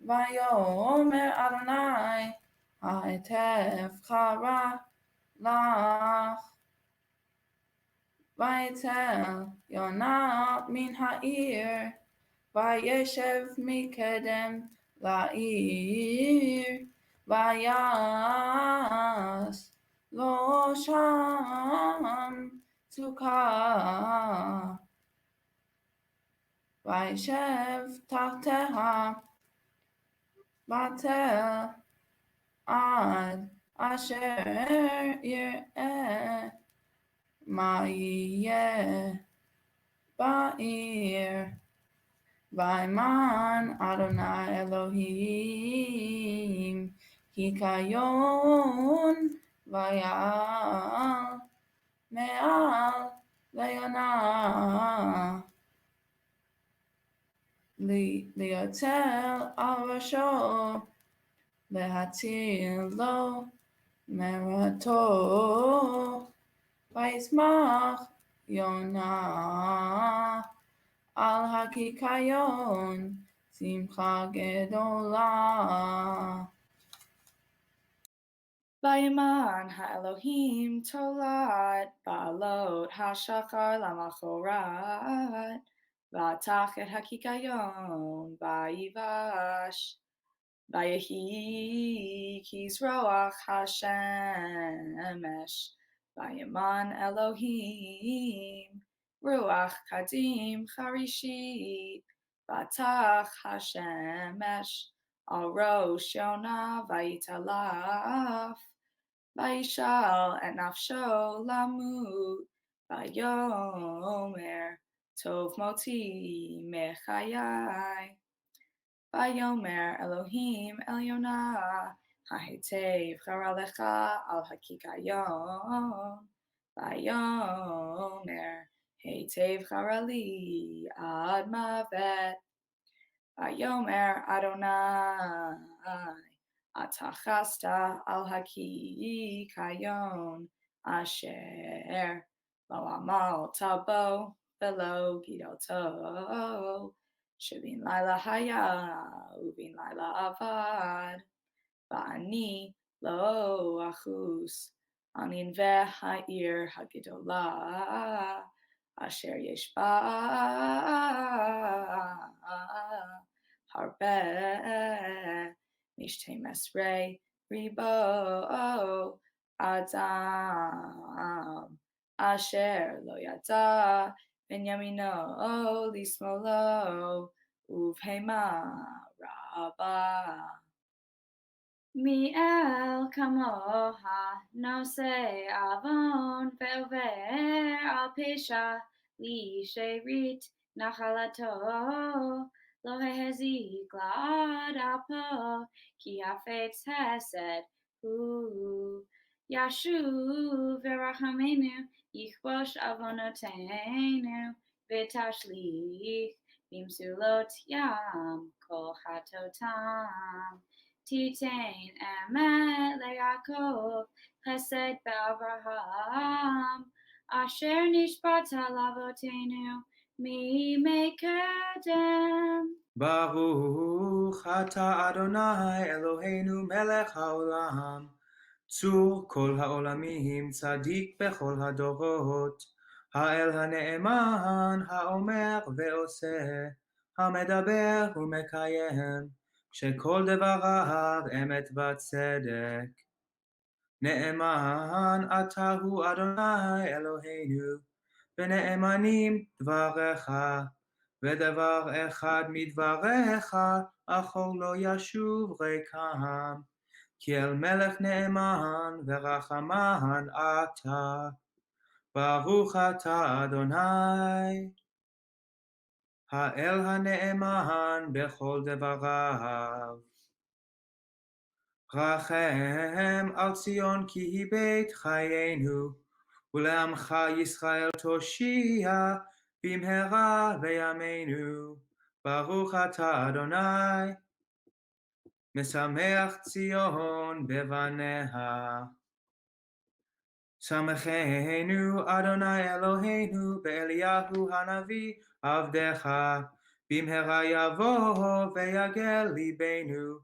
ויאמר אדוני, היטב קרא לך. ויצא יונה מן העיר, וישב מקדם לעיר, ויעש לו שם סוכה. וישב תחתיה בתל, עד אשר יראה מה יהיה בעיר. וימן אדוני אלוהים קיקיון ויעל מעל ליונה, ליוצר על ראשו, להציל לו מרתו. וישמח יונה על הקיקיון, שמחה גדולה. וימן האלוהים תולעת בעלות השחר למחרת, ותח את הקיקיון ויבש. ויהי כזרוח השמש, וימן אלוהים רוח קדים חרישית, ותח השמש על ראש יונה ויתעלף, וישאל את נפשו למות, ויאמר Tov moti mechayai. Vayomer Elohim El Yonah, Ha'itev Charalecha Al Hakikayon. Vayomer Heitev Charali Ad Mavet. Vayomer Adonai Atachasta Al Hakikayon Asher Lo Amal Tabo Velo Gidoto. Shavin Laila Haya, Uvin Laila Avad, Ba'ani Lo Achus, Anin Ve Ha'ir Hagidola, Asher Yesh Ba Harbe, Mishte Mesrei Ribo Adam, Asher Lo Yada, Benyamino Lismolo Uvhema Rabba. Mi'el kamoha nose avon ve'over al pesha li sherit nachalato lo hezik la'ad apo ki hafetz hesed hu yashuv verachamenu yichbosh avonotenu v'tashlich bimsulot yam kol chatotam. Titain emet leYakov, Chesed beAvraham, Asher nishbata lavotenu mimei kedem. Baruch atah Adonai Eloheinu melech haolam, tzur kol haolamim tzadik bechol hadorot, ha'el ha'ne'eman ha'omer ve'oseh, ha'medaber u'mekayem, shekol devarav emet v'tzedek. Ne'eman atahu Adonai Eloheinu, v'ne'emanim dvarecha, ודבר אחד מדבריך, אחור לא ישוב ריקם, כי אל מלך נאמן ורחמן אתה, ברוך אתה אדוני, האל הנאמן בכל דבריו. רחם על ציון כי היא בית חיינו, ולעמך ישראל תושיע, במהרה בימינו, ברוך אתה אדוני, משמח ציון בבניה. שמחנו אדוני אלוהינו באליהו הנביא עבדך, במהרה יבוא ויגל ליבנו,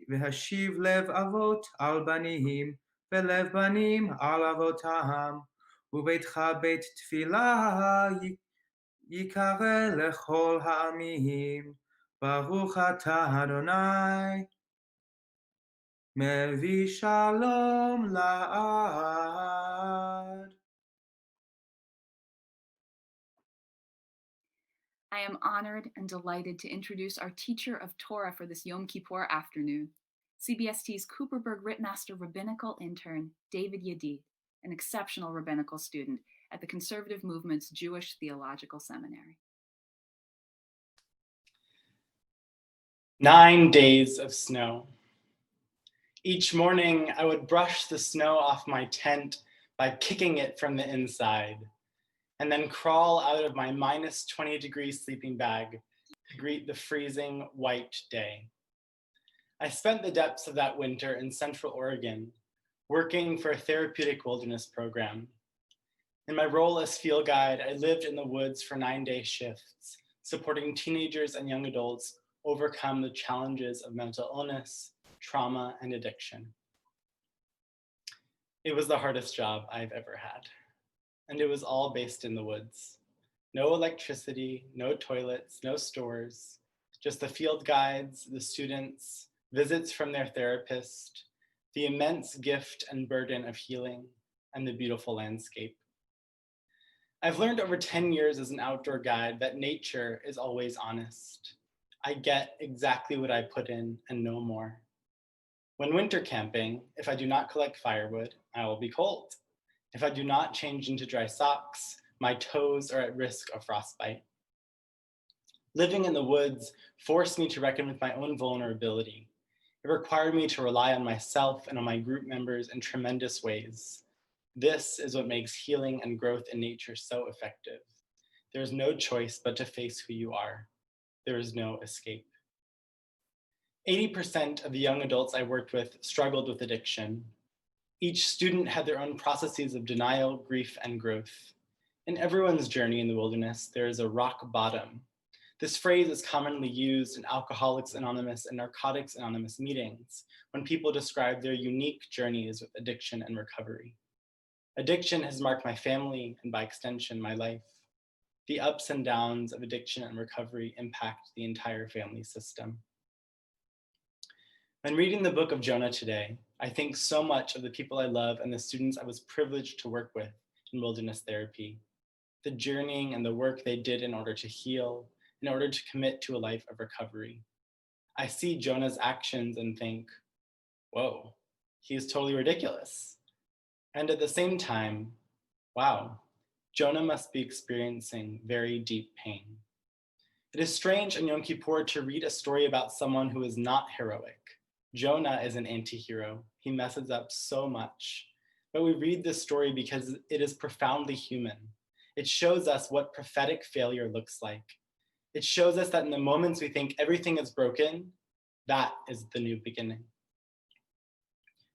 והשיב לב אבות על בנים, ולב בנים על אבותם, וביתך בית תפילה יקרא לכל העמים, ברוך אתה אדוני, מביא שלום לעד. I am honored and delighted to introduce our teacher of Torah for this Yom Kippur afternoon, CBST's Cooperberg-Rittmaster Rabbinical Intern, David Yedid, an exceptional rabbinical student at the Conservative Movement's Jewish Theological Seminary. 9 days of snow. Each morning, I would brush the snow off my tent by kicking it from the inside, and then crawl out of my minus 20-degree sleeping bag to greet the freezing white day. I spent the depths of that winter in Central Oregon, working for a therapeutic wilderness program. In my role as field guide, I lived in the woods for 9-day shifts, supporting teenagers and young adults overcome the challenges of mental illness, trauma, and addiction. It was the hardest job I've ever had, and it was all based in the woods. No electricity, no toilets, no stores, just the field guides, the students, visits from their therapist, the immense gift and burden of healing, and the beautiful landscape. I've learned over 10 years as an outdoor guide that nature is always honest. I get exactly what I put in and no more. When winter camping, if I do not collect firewood, I will be cold. If I do not change into dry socks, My toes are at risk of frostbite. Living in the woods forced me to reckon with my own vulnerability. It required me to rely on myself and on my group members in tremendous ways. This is what makes healing and growth in nature so effective. There is no choice but to face who you are. There is no escape. 80% of the young adults I worked with struggled with addiction. Each student had their own processes of denial, grief, and growth. In everyone's journey in the wilderness, there is a rock bottom. This phrase is commonly used in Alcoholics Anonymous and Narcotics Anonymous meetings when people describe their unique journeys with addiction and recovery. Addiction has marked my family and by extension, my life. The ups and downs of addiction and recovery impact the entire family system. When reading the book of Jonah today, I think so much of the people I love and the students I was privileged to work with in wilderness therapy, the journeying and the work they did in order to heal, in order to commit to a life of recovery. I see Jonah's actions and think, whoa, he's totally ridiculous. And at the same time, wow, Jonah must be experiencing very deep pain. It is strange in Yom Kippur to read a story about someone who is not heroic. Jonah is an anti-hero. He messes up so much. But we read this story because it is profoundly human. It shows us what prophetic failure looks like. It shows us that in the moments we think everything is broken, that is the new beginning.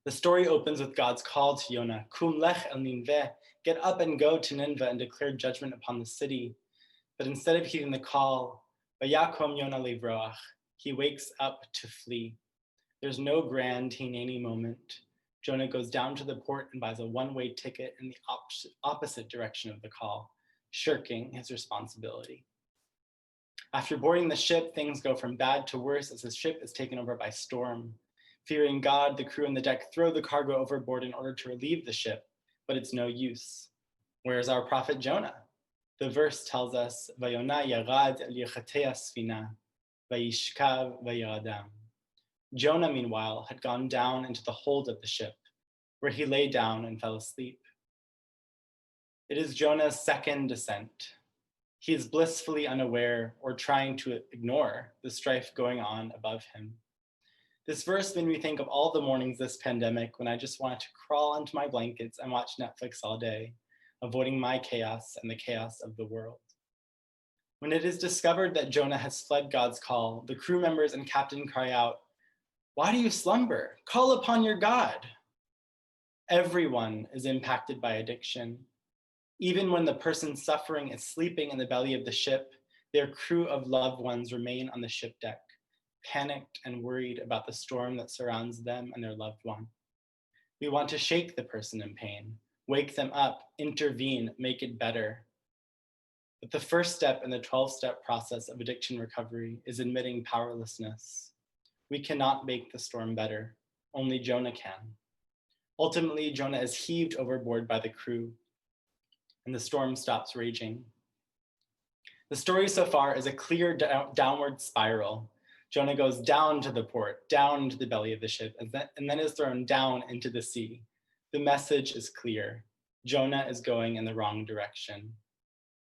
The story opens with God's call to Jonah, Kum lech el Nineveh, get up and go to Nineveh and declare judgment upon the city. But instead of heeding the call, Vayakom Jonah livroach, he wakes up to flee. There's no grand hineni moment. Jonah goes down to the port and buys a one-way ticket in the opposite direction of the call, shirking his responsibility. After boarding the ship, things go from bad to worse as the ship is taken over by storm. Fearing God, the crew on the deck throw the cargo overboard in order to relieve the ship, but it's no use. Where is our prophet Jonah? The verse tells us, Vayona yarad el yechatea sfina, vayishkav vayiradam. Jonah, meanwhile, had gone down into the hold of the ship, where he lay down and fell asleep. It is Jonah's second descent. He is blissfully unaware or trying to ignore the strife going on above him. This verse made me think of all the mornings this pandemic when I just wanted to crawl into my blankets and watch Netflix all day, avoiding my chaos and the chaos of the world. When it is discovered that Jonah has fled God's call, the crew members and captain cry out, "Why do you slumber? Call upon your God." Everyone is impacted by addiction. Even when the person suffering is sleeping in the belly of the ship, their crew of loved ones remain on the ship deck, panicked and worried about the storm that surrounds them and their loved one. We want to shake the person in pain, wake them up, intervene, make it better. But the first step in the 12-step process of addiction recovery is admitting powerlessness. We cannot make the storm better. Only Jonah can. Ultimately, Jonah is heaved overboard by the crew, and the storm stops raging. The story so far is a clear downward spiral. Jonah goes down to the port, down into the belly of the ship, and then is thrown down into the sea. The message is clear. Jonah is going in the wrong direction.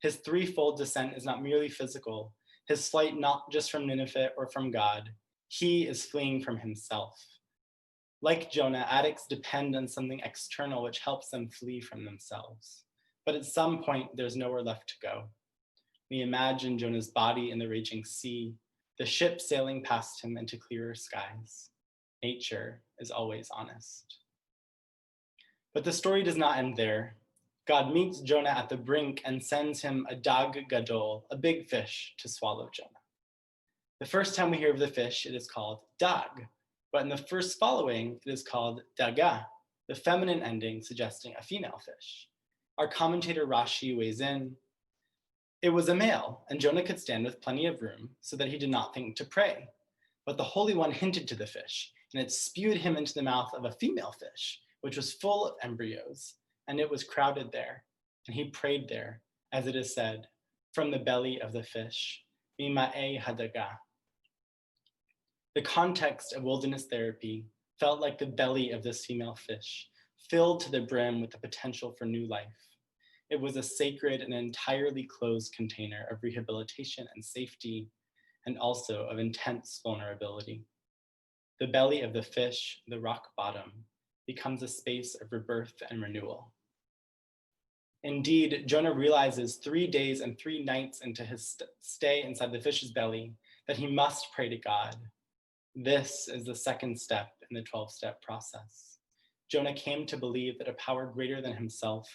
His threefold descent is not merely physical. His flight not just from Nineveh or from God. He is fleeing from himself. Like Jonah, addicts depend on something external which helps them flee from themselves. But at some point, there's nowhere left to go. We imagine Jonah's body in the raging sea, the ship sailing past him into clearer skies. Nature is always honest. But the story does not end there. God meets Jonah at the brink and sends him a dag gadol, a big fish, to swallow Jonah. The first time we hear of the fish, it is called dag, but in the first following, it is called daga, the feminine ending suggesting a female fish. Our commentator Rashi weighs in. It was a male, and Jonah could stand with plenty of room so that he did not think to pray. But the Holy One hinted to the fish, and it spewed him into the mouth of a female fish, which was full of embryos, and it was crowded there. And he prayed there, as it is said, from the belly of the fish, mima'e hadaga. The context of wilderness therapy felt like the belly of this female fish, filled to the brim with the potential for new life. It was a sacred and entirely closed container of rehabilitation and safety, and also of intense vulnerability. The belly of the fish, the rock bottom, becomes a space of rebirth and renewal. Indeed, Jonah realizes 3 days and 3 nights into his stay inside the fish's belly that he must pray to God. This is the second step in the 12-step process. Jonah came to believe that a power greater than himself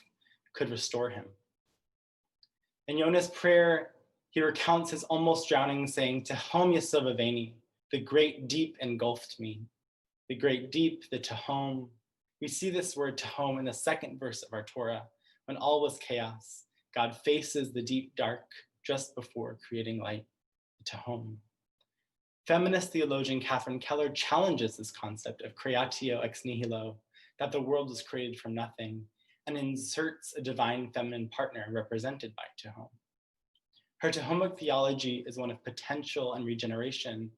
could restore him. In Jonah's prayer, he recounts his almost drowning, saying, Tehom yesovaveni, the great deep engulfed me. The great deep, the Tehom. We see this word Tehom in the second verse of our Torah. When all was chaos, God faces the deep dark just before creating light, the Tehom. Feminist theologian Catherine Keller challenges this concept of creatio ex nihilo, that the world was created from nothing, and inserts a divine feminine partner represented by Tehom. Her Tehomic theology is one of potential and regeneration.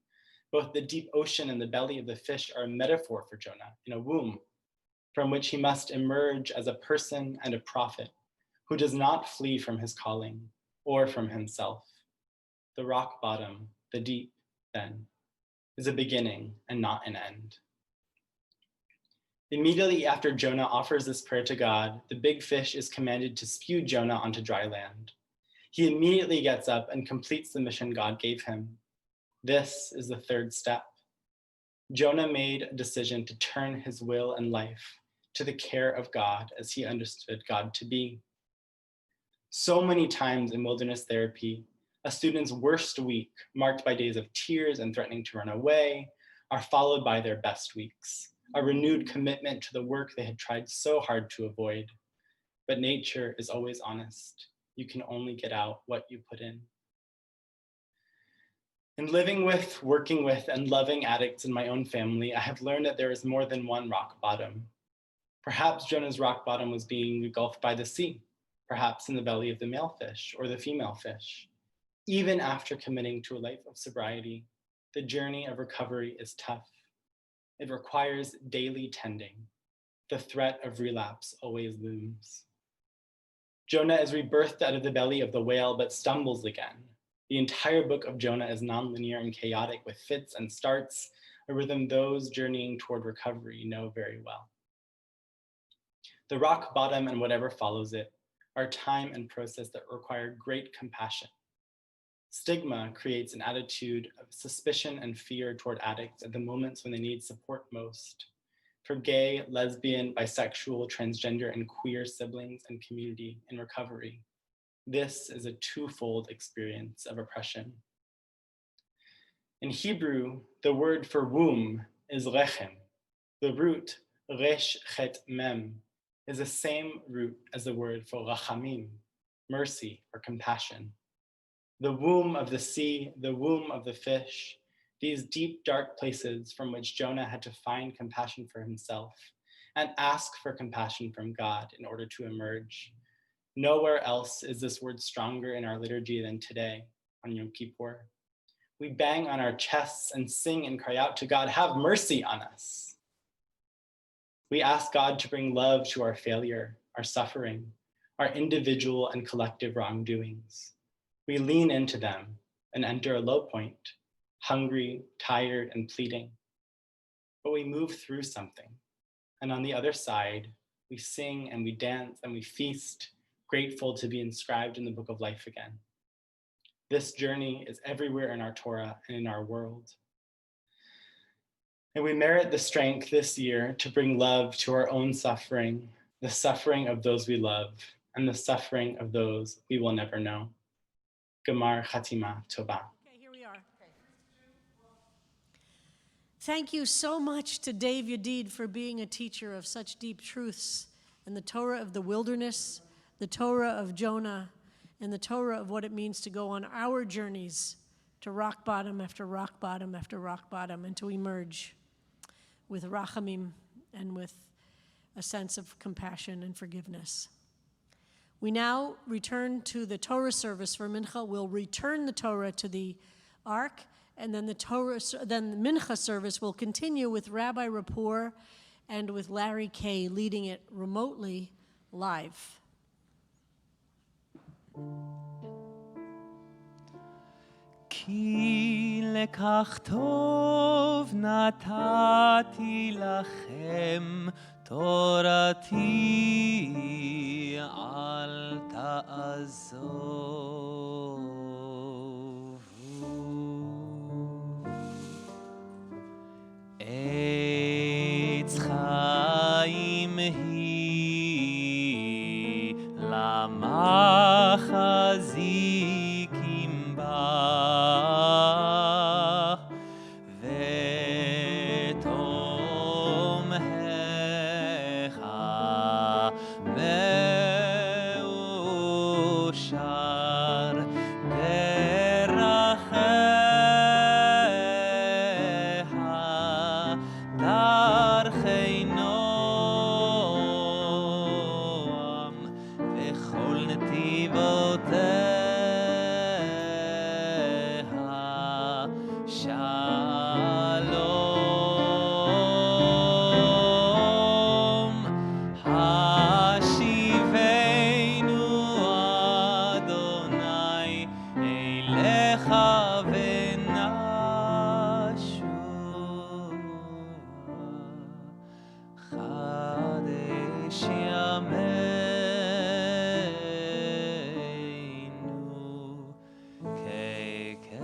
Both the deep ocean and the belly of the fish are a metaphor for Jonah in a womb, from which he must emerge as a person and a prophet who does not flee from his calling or from himself. The rock bottom, the deep, then, is a beginning and not an end. Immediately after Jonah offers this prayer to God, the big fish is commanded to spew Jonah onto dry land. He immediately gets up and completes the mission God gave him. This is the third step. Jonah made a decision to turn his will and life to the care of God as he understood God to be. So many times in wilderness therapy, a student's worst week, marked by days of tears and threatening to run away, are followed by their best weeks, a renewed commitment to the work they had tried so hard to avoid. But nature is always honest. You can only get out what you put in. In living with, working with, and loving addicts in my own family, I have learned that there is more than one rock bottom. Perhaps Jonah's rock bottom was being engulfed by the sea, perhaps in the belly of the male fish or the female fish. Even after committing to a life of sobriety, the journey of recovery is tough. It requires daily tending. The threat of relapse always looms. Jonah is rebirthed out of the belly of the whale, but stumbles again. The entire book of Jonah is nonlinear and chaotic, with fits and starts, a rhythm those journeying toward recovery know very well. The rock bottom and whatever follows it are time and process that require great compassion. Stigma creates an attitude of suspicion and fear toward addicts at the moments when they need support most. For gay, lesbian, bisexual, transgender, and queer siblings and community in recovery, this is a twofold experience of oppression. In Hebrew, the word for womb is rechem. The root resh chet mem is the same root as the word for rachamim, mercy or compassion. The womb of the sea, the womb of the fish, these deep, dark places from which Jonah had to find compassion for himself and ask for compassion from God in order to emerge. Nowhere else is this word stronger in our liturgy than today on Yom Kippur. We bang on our chests and sing and cry out to God, have mercy on us. We ask God to bring love to our failure, our suffering, our individual and collective wrongdoings. We lean into them and enter a low point, hungry, tired, and pleading. But we move through something. And on the other side, we sing and we dance and we feast, grateful to be inscribed in the book of life again. This journey is everywhere in our Torah and in our world. And we merit the strength this year to bring love to our own suffering, the suffering of those we love, and the suffering of those we will never know. Gemar Chatima Tova. Okay, here we are. Thank you so much to Dave Yedid for being a teacher of such deep truths in the Torah of the wilderness, the Torah of Jonah, and the Torah of what it means to go on our journeys to rock bottom after rock bottom after rock bottom, and to emerge with rachamim and with a sense of compassion and forgiveness. We now return to the Torah service for Mincha. We'll return the Torah to the Ark, and then the Mincha service will continue with Rabbi Rapport and with Larry Kay leading it remotely live. כי לקח טוב נתתי לכם תורתי אל תעזובו. עץ חיים היא למחזיקים בה ותומך מאושר דרכיה דרכי נועם וכל נתיבותיה שלום. השיבנו אדוני אליך ונשוב חדש ימינו כקדם.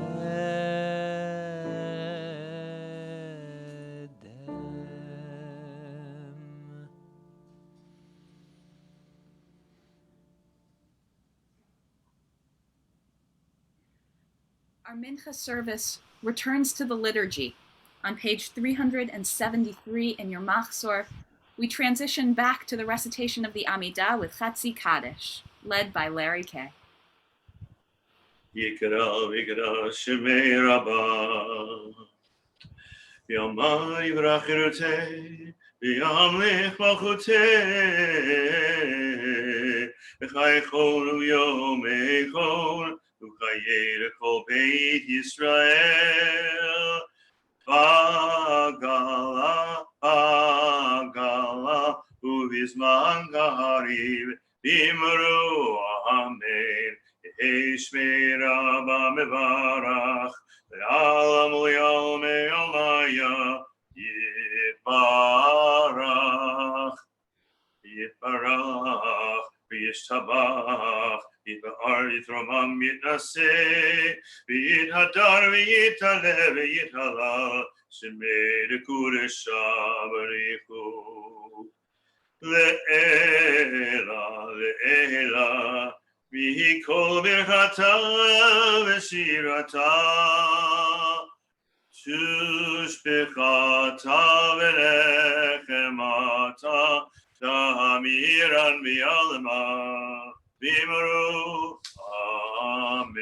Our Mincha service returns to the liturgy. On page 373 in your Machzor, we transition back to the recitation of the Amidah with Chatzi Kaddish, led by Larry Kay. Yikra Shemei Rabbah Yomar Yivrach Yerutei V'yamlech Malchutei V'chaychol U'yomeichol U'chayir Kol Beit Yisrael Pagala Pagala U'vizman Gahariv B'imru Amen Shmei Rabba Mevarach Ve'alam L'yom E'omaya Yitbarach Yitbarach V'yishtabach Yitba'ar Yitromam Yitnaseh V'yithadar V'yitalev V'yithalal Shemei D'Kudesha B'richu Le'ela Le'ela Vihi kol birchata v'shirata tushbechata v'lechemata ta'amiran v'yalema v'imru Amen.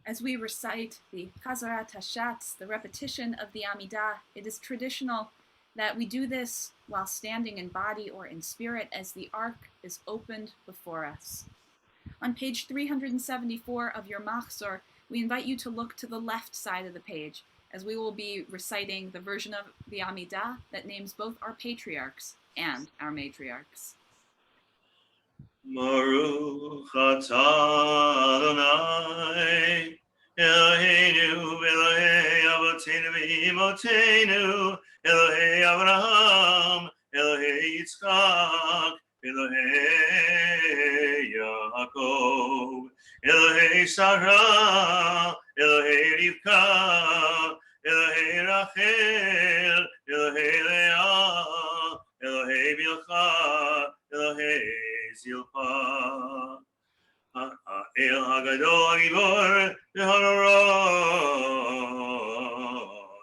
As we recite the Chazarat Hashatz, the repetition of the Amidah, it is traditional that we do this while standing in body or in spirit as the ark is opened before us. On page 374 of your Machzor, we invite you to look to the left side of the page as we will be reciting the version of the Amidah that names both our patriarchs and our matriarchs. Baruch atah Adonai Eloheinu Elohei Avotenu v'Imotenu Elohei Avraham Elohei Yitzchak Elohei Yaakov Elohei Sarah Elohei Rivka Elohei Rachel Elohei Leah Elohei Bilcha Elohei Zilpa El Hagadol Hagibor V'Hanora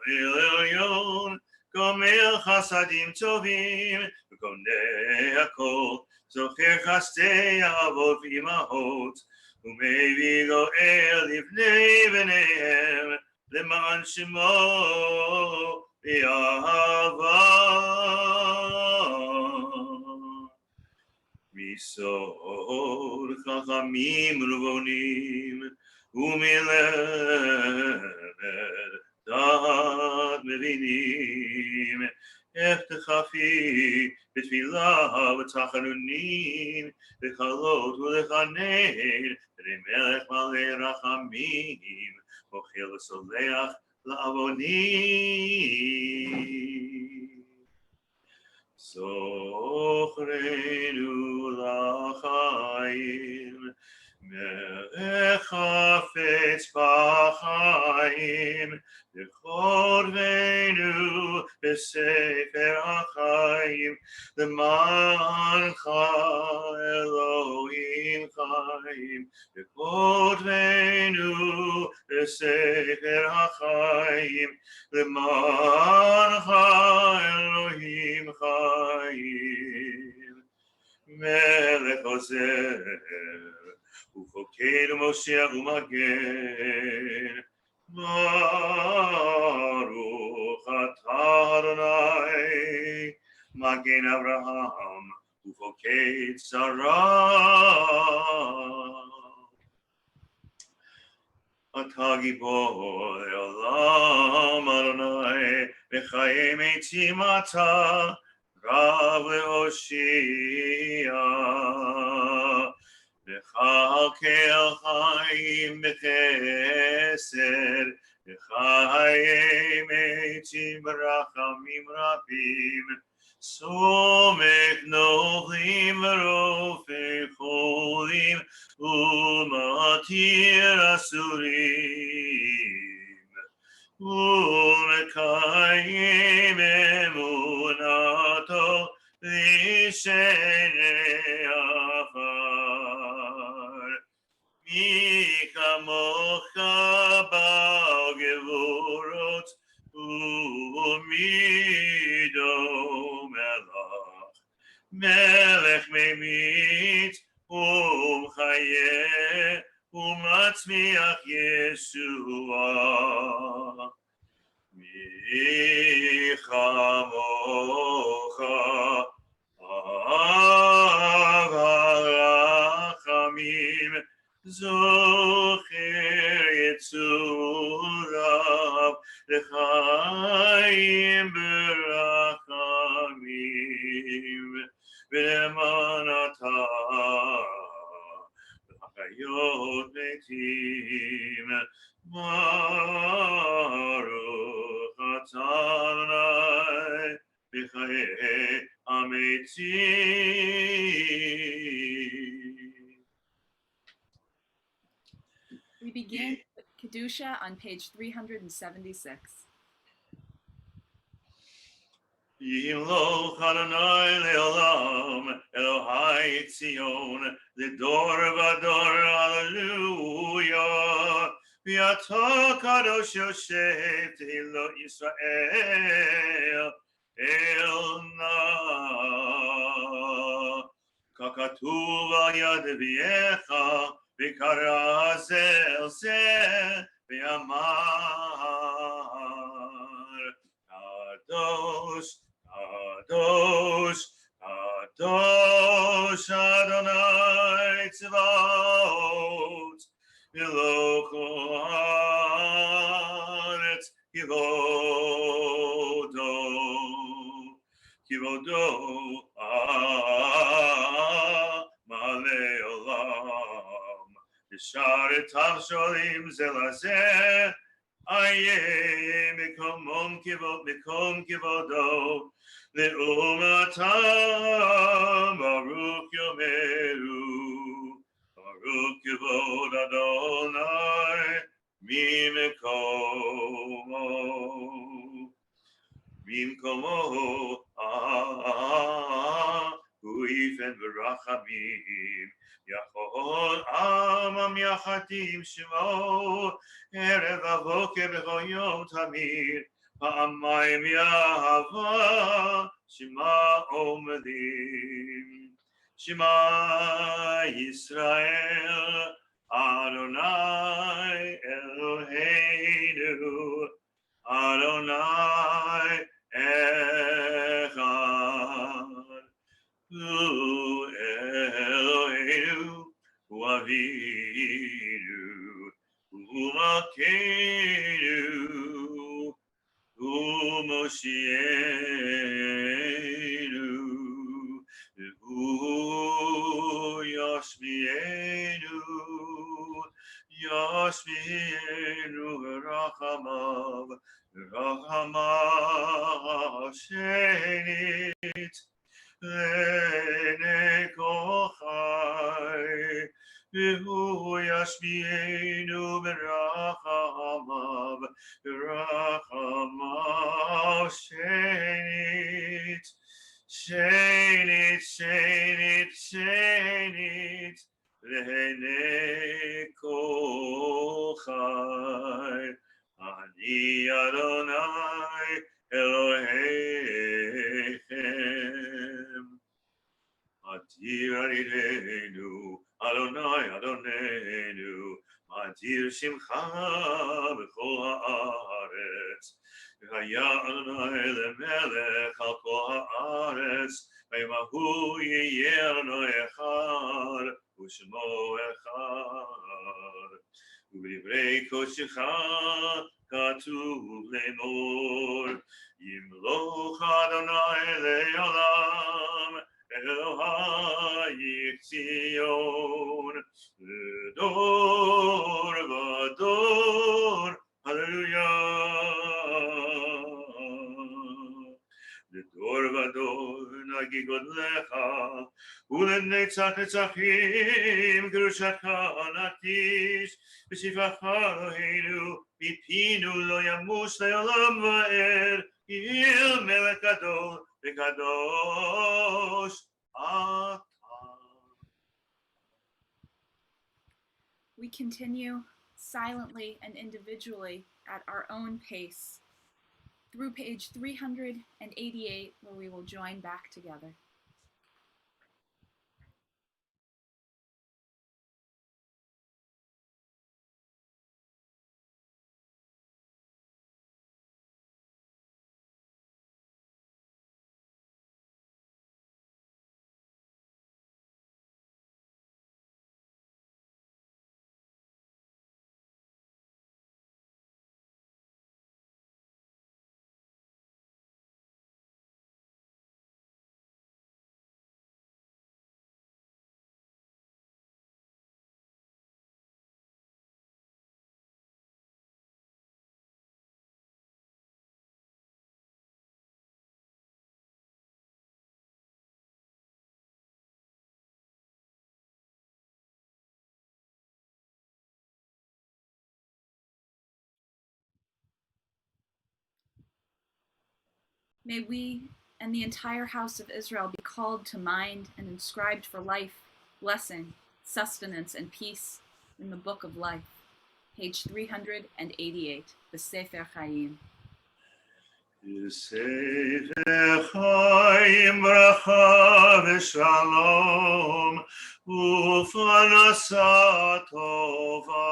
El Elyon Gomel Chasadim Tovim V'Konei Hakol Zocher Chastei Avot V'Imahot Umevi Goel Livnei V'neihem Leman Shemo V'Yahava Misor Chachamim Ruvonim Umilemed Dad Mevinim Eftechafi B'Tfilah ותחנונים, לכלות ולחנן, למלך מלא רחמים, אוכל וסולח לעוונים. זוכרנו לחיים, מלך חפץ בחיים, לכבודנו בספר החיים, למענך אלוהים חיים, לכבודנו בספר החיים, למענך אלוהים חיים. מלך עוזר ופוקד ומושיע ומגן, ברוך אתה אדוני, מגן אברהם ופוקד שרה. אתה גיבור לעולם אדוני, בחיי מתים אתה, רב להושיע. לכלכל חיים בחסד, לחיי מתים ברחמים רבים, סומך נוכלים ורופא חולים, ומתיר אסורים, ומקיים אמונתו לשני עפר. מי כמוך בעל גבורות, ומי דומה לך, מלך ממית ומחיה ומצמיח ישועה. מי כמוך אב הרחמים, זוכר יצוריו לחיים ברחמים, ולמען אתה החיות מתים, ברוך אתה אדוני בחיי המתים. We begin Kedusha on page 376. ימלוך אדוני לעולם, אלוהי ציון, לדור ודור, הללויה. ואתה קדוש יושב תהילות ישראל, אל נא. ככתוב על יד אביך, וקרא זה אל זה, ואמר, קדוש, קדוש, קדוש אדוני צבאות, אלוהי הארץ כבודו, כבודו מלא עולם. ושרתיו שואלים זה לזה, איה מקום כבודו, לעומתם ברוך יאמרו, ברוך כבוד אדוני ממקומו, הוא יפן ברחמים, יכול עמם יחדים שמו, ערב ובוקר בכל יום תמיד, פעמיים יהבה שמע עומדים. שמע ישראל אדוני אלוהינו, אדוני אחד. הוא אלוהינו, הוא אבינו, הוא מלכנו, הוא מושיענו, הוא yashmienu v'rachamav v'rachamav shenit l'nei kochai v'hu yashmienu v'rachamav v'rachamav shenit shenit shenit shenit l'nei kochai ani Adonai Elohechem Adir Adonenu Adonai Adonenu Adir Shimcha b'chol haaretz V'haya Adonai lemelech al kol haaretz V'yamahu yiyeh Adonai echad U'shemo echad U'b'divrei koshecha katuv lemor Yimloch Adonai le'olam Elohai Tzion Dor Vador Hallelujah Dor Vador Nagigot Lecha Ulenetzach Netzachim Gerushacha Natish B'shivacha Eloheinu Mipinu Lo Yamush Le'olam Va'er Il Melech Gadol V'Kadosh Atah. We continue silently and individually at our own pace through page 388, where we will join back together. May we and the entire house of Israel be called to mind and inscribed for life, blessing, sustenance, and peace in the book of life. Page 388, the Sefer Chaim. Sefer Chaim bracha v'shalom u'fanasa tova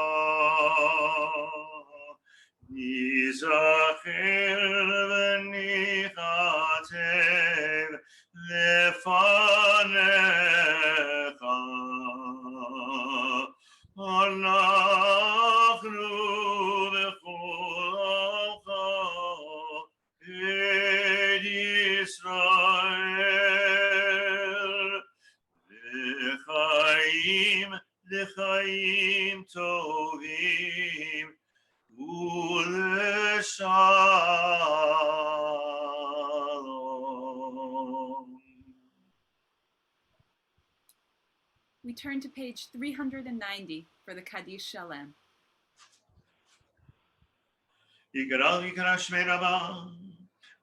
Yizacher v'nichatev lefanecha Anachnu v'chol Ed Yisrael L'chaim tovim U'l'shalom. We turn to page 390 for the Kaddish Shalem. Yikara Shmei Rabba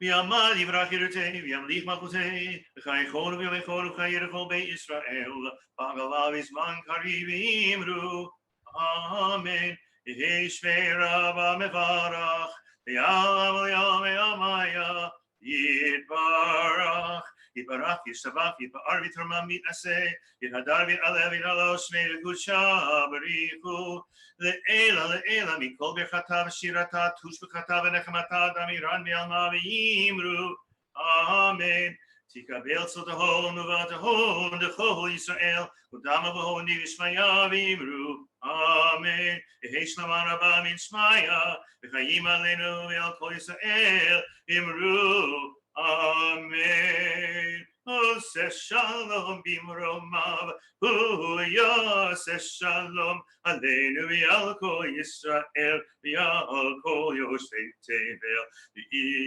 V'yamal yivrach yirutei v'yamlich malchutei v'chayechonu v'yamechonu v'chayirechol Beit Yisrael v'agalav izman kariv v'imru Amen Yehei Shmei Rabba mevarach v'yalav v'yamaya yitbarach Yitbarach yishtabach yitbar v'tormam mitnaseh Yithadar v'yalev v'yalav Shmei v'gusha b'richu Le'ela mikol bechata v'shirata tush bechata v'nechamata damiran v'yalma v'yimru Amen Tikabel sotahon uvatahon dechol Yisrael Udama v'hon divishmaya v'yimru Amen Yehei shloman rabba min shmaya v'chayim aleinu v'yal kol Yisrael Imru Amen Ose shalom bimromav, Yose shalom aleinu v'al kol Yisrael, v'al kol yoshvei tevel, v'imru,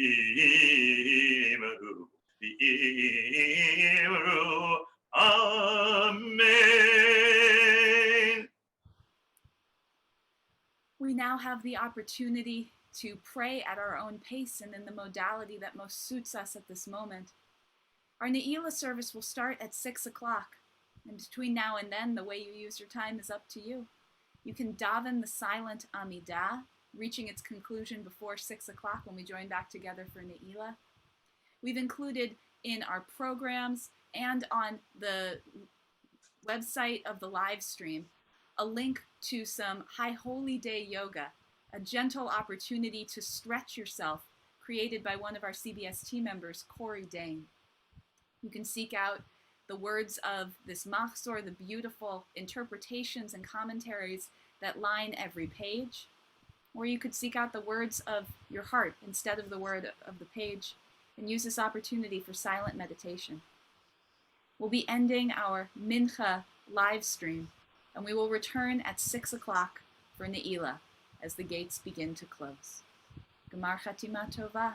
Amen. We now have the opportunity to pray at our own pace and in the modality that most suits us at this moment. Our Ne'ilah service will start at 6 o'clock, and between now and then, the way you use your time is up to you. You can daven the silent Amidah, reaching its conclusion before 6 o'clock when we join back together for Ne'ilah. We've included in our programs and on the website of the live stream a link to some High Holy Day yoga, a gentle opportunity to stretch yourself, created by one of our CBS team members, Corey Dane. You can seek out the words of this machzor, the beautiful interpretations and commentaries that line every page, or you could seek out the words of your heart instead of the word of the page and use this opportunity for silent meditation. We'll be ending our Mincha live stream, and we will return at 6 o'clock for Ne'ilah as the gates begin to close. Gemar Chatima Tova.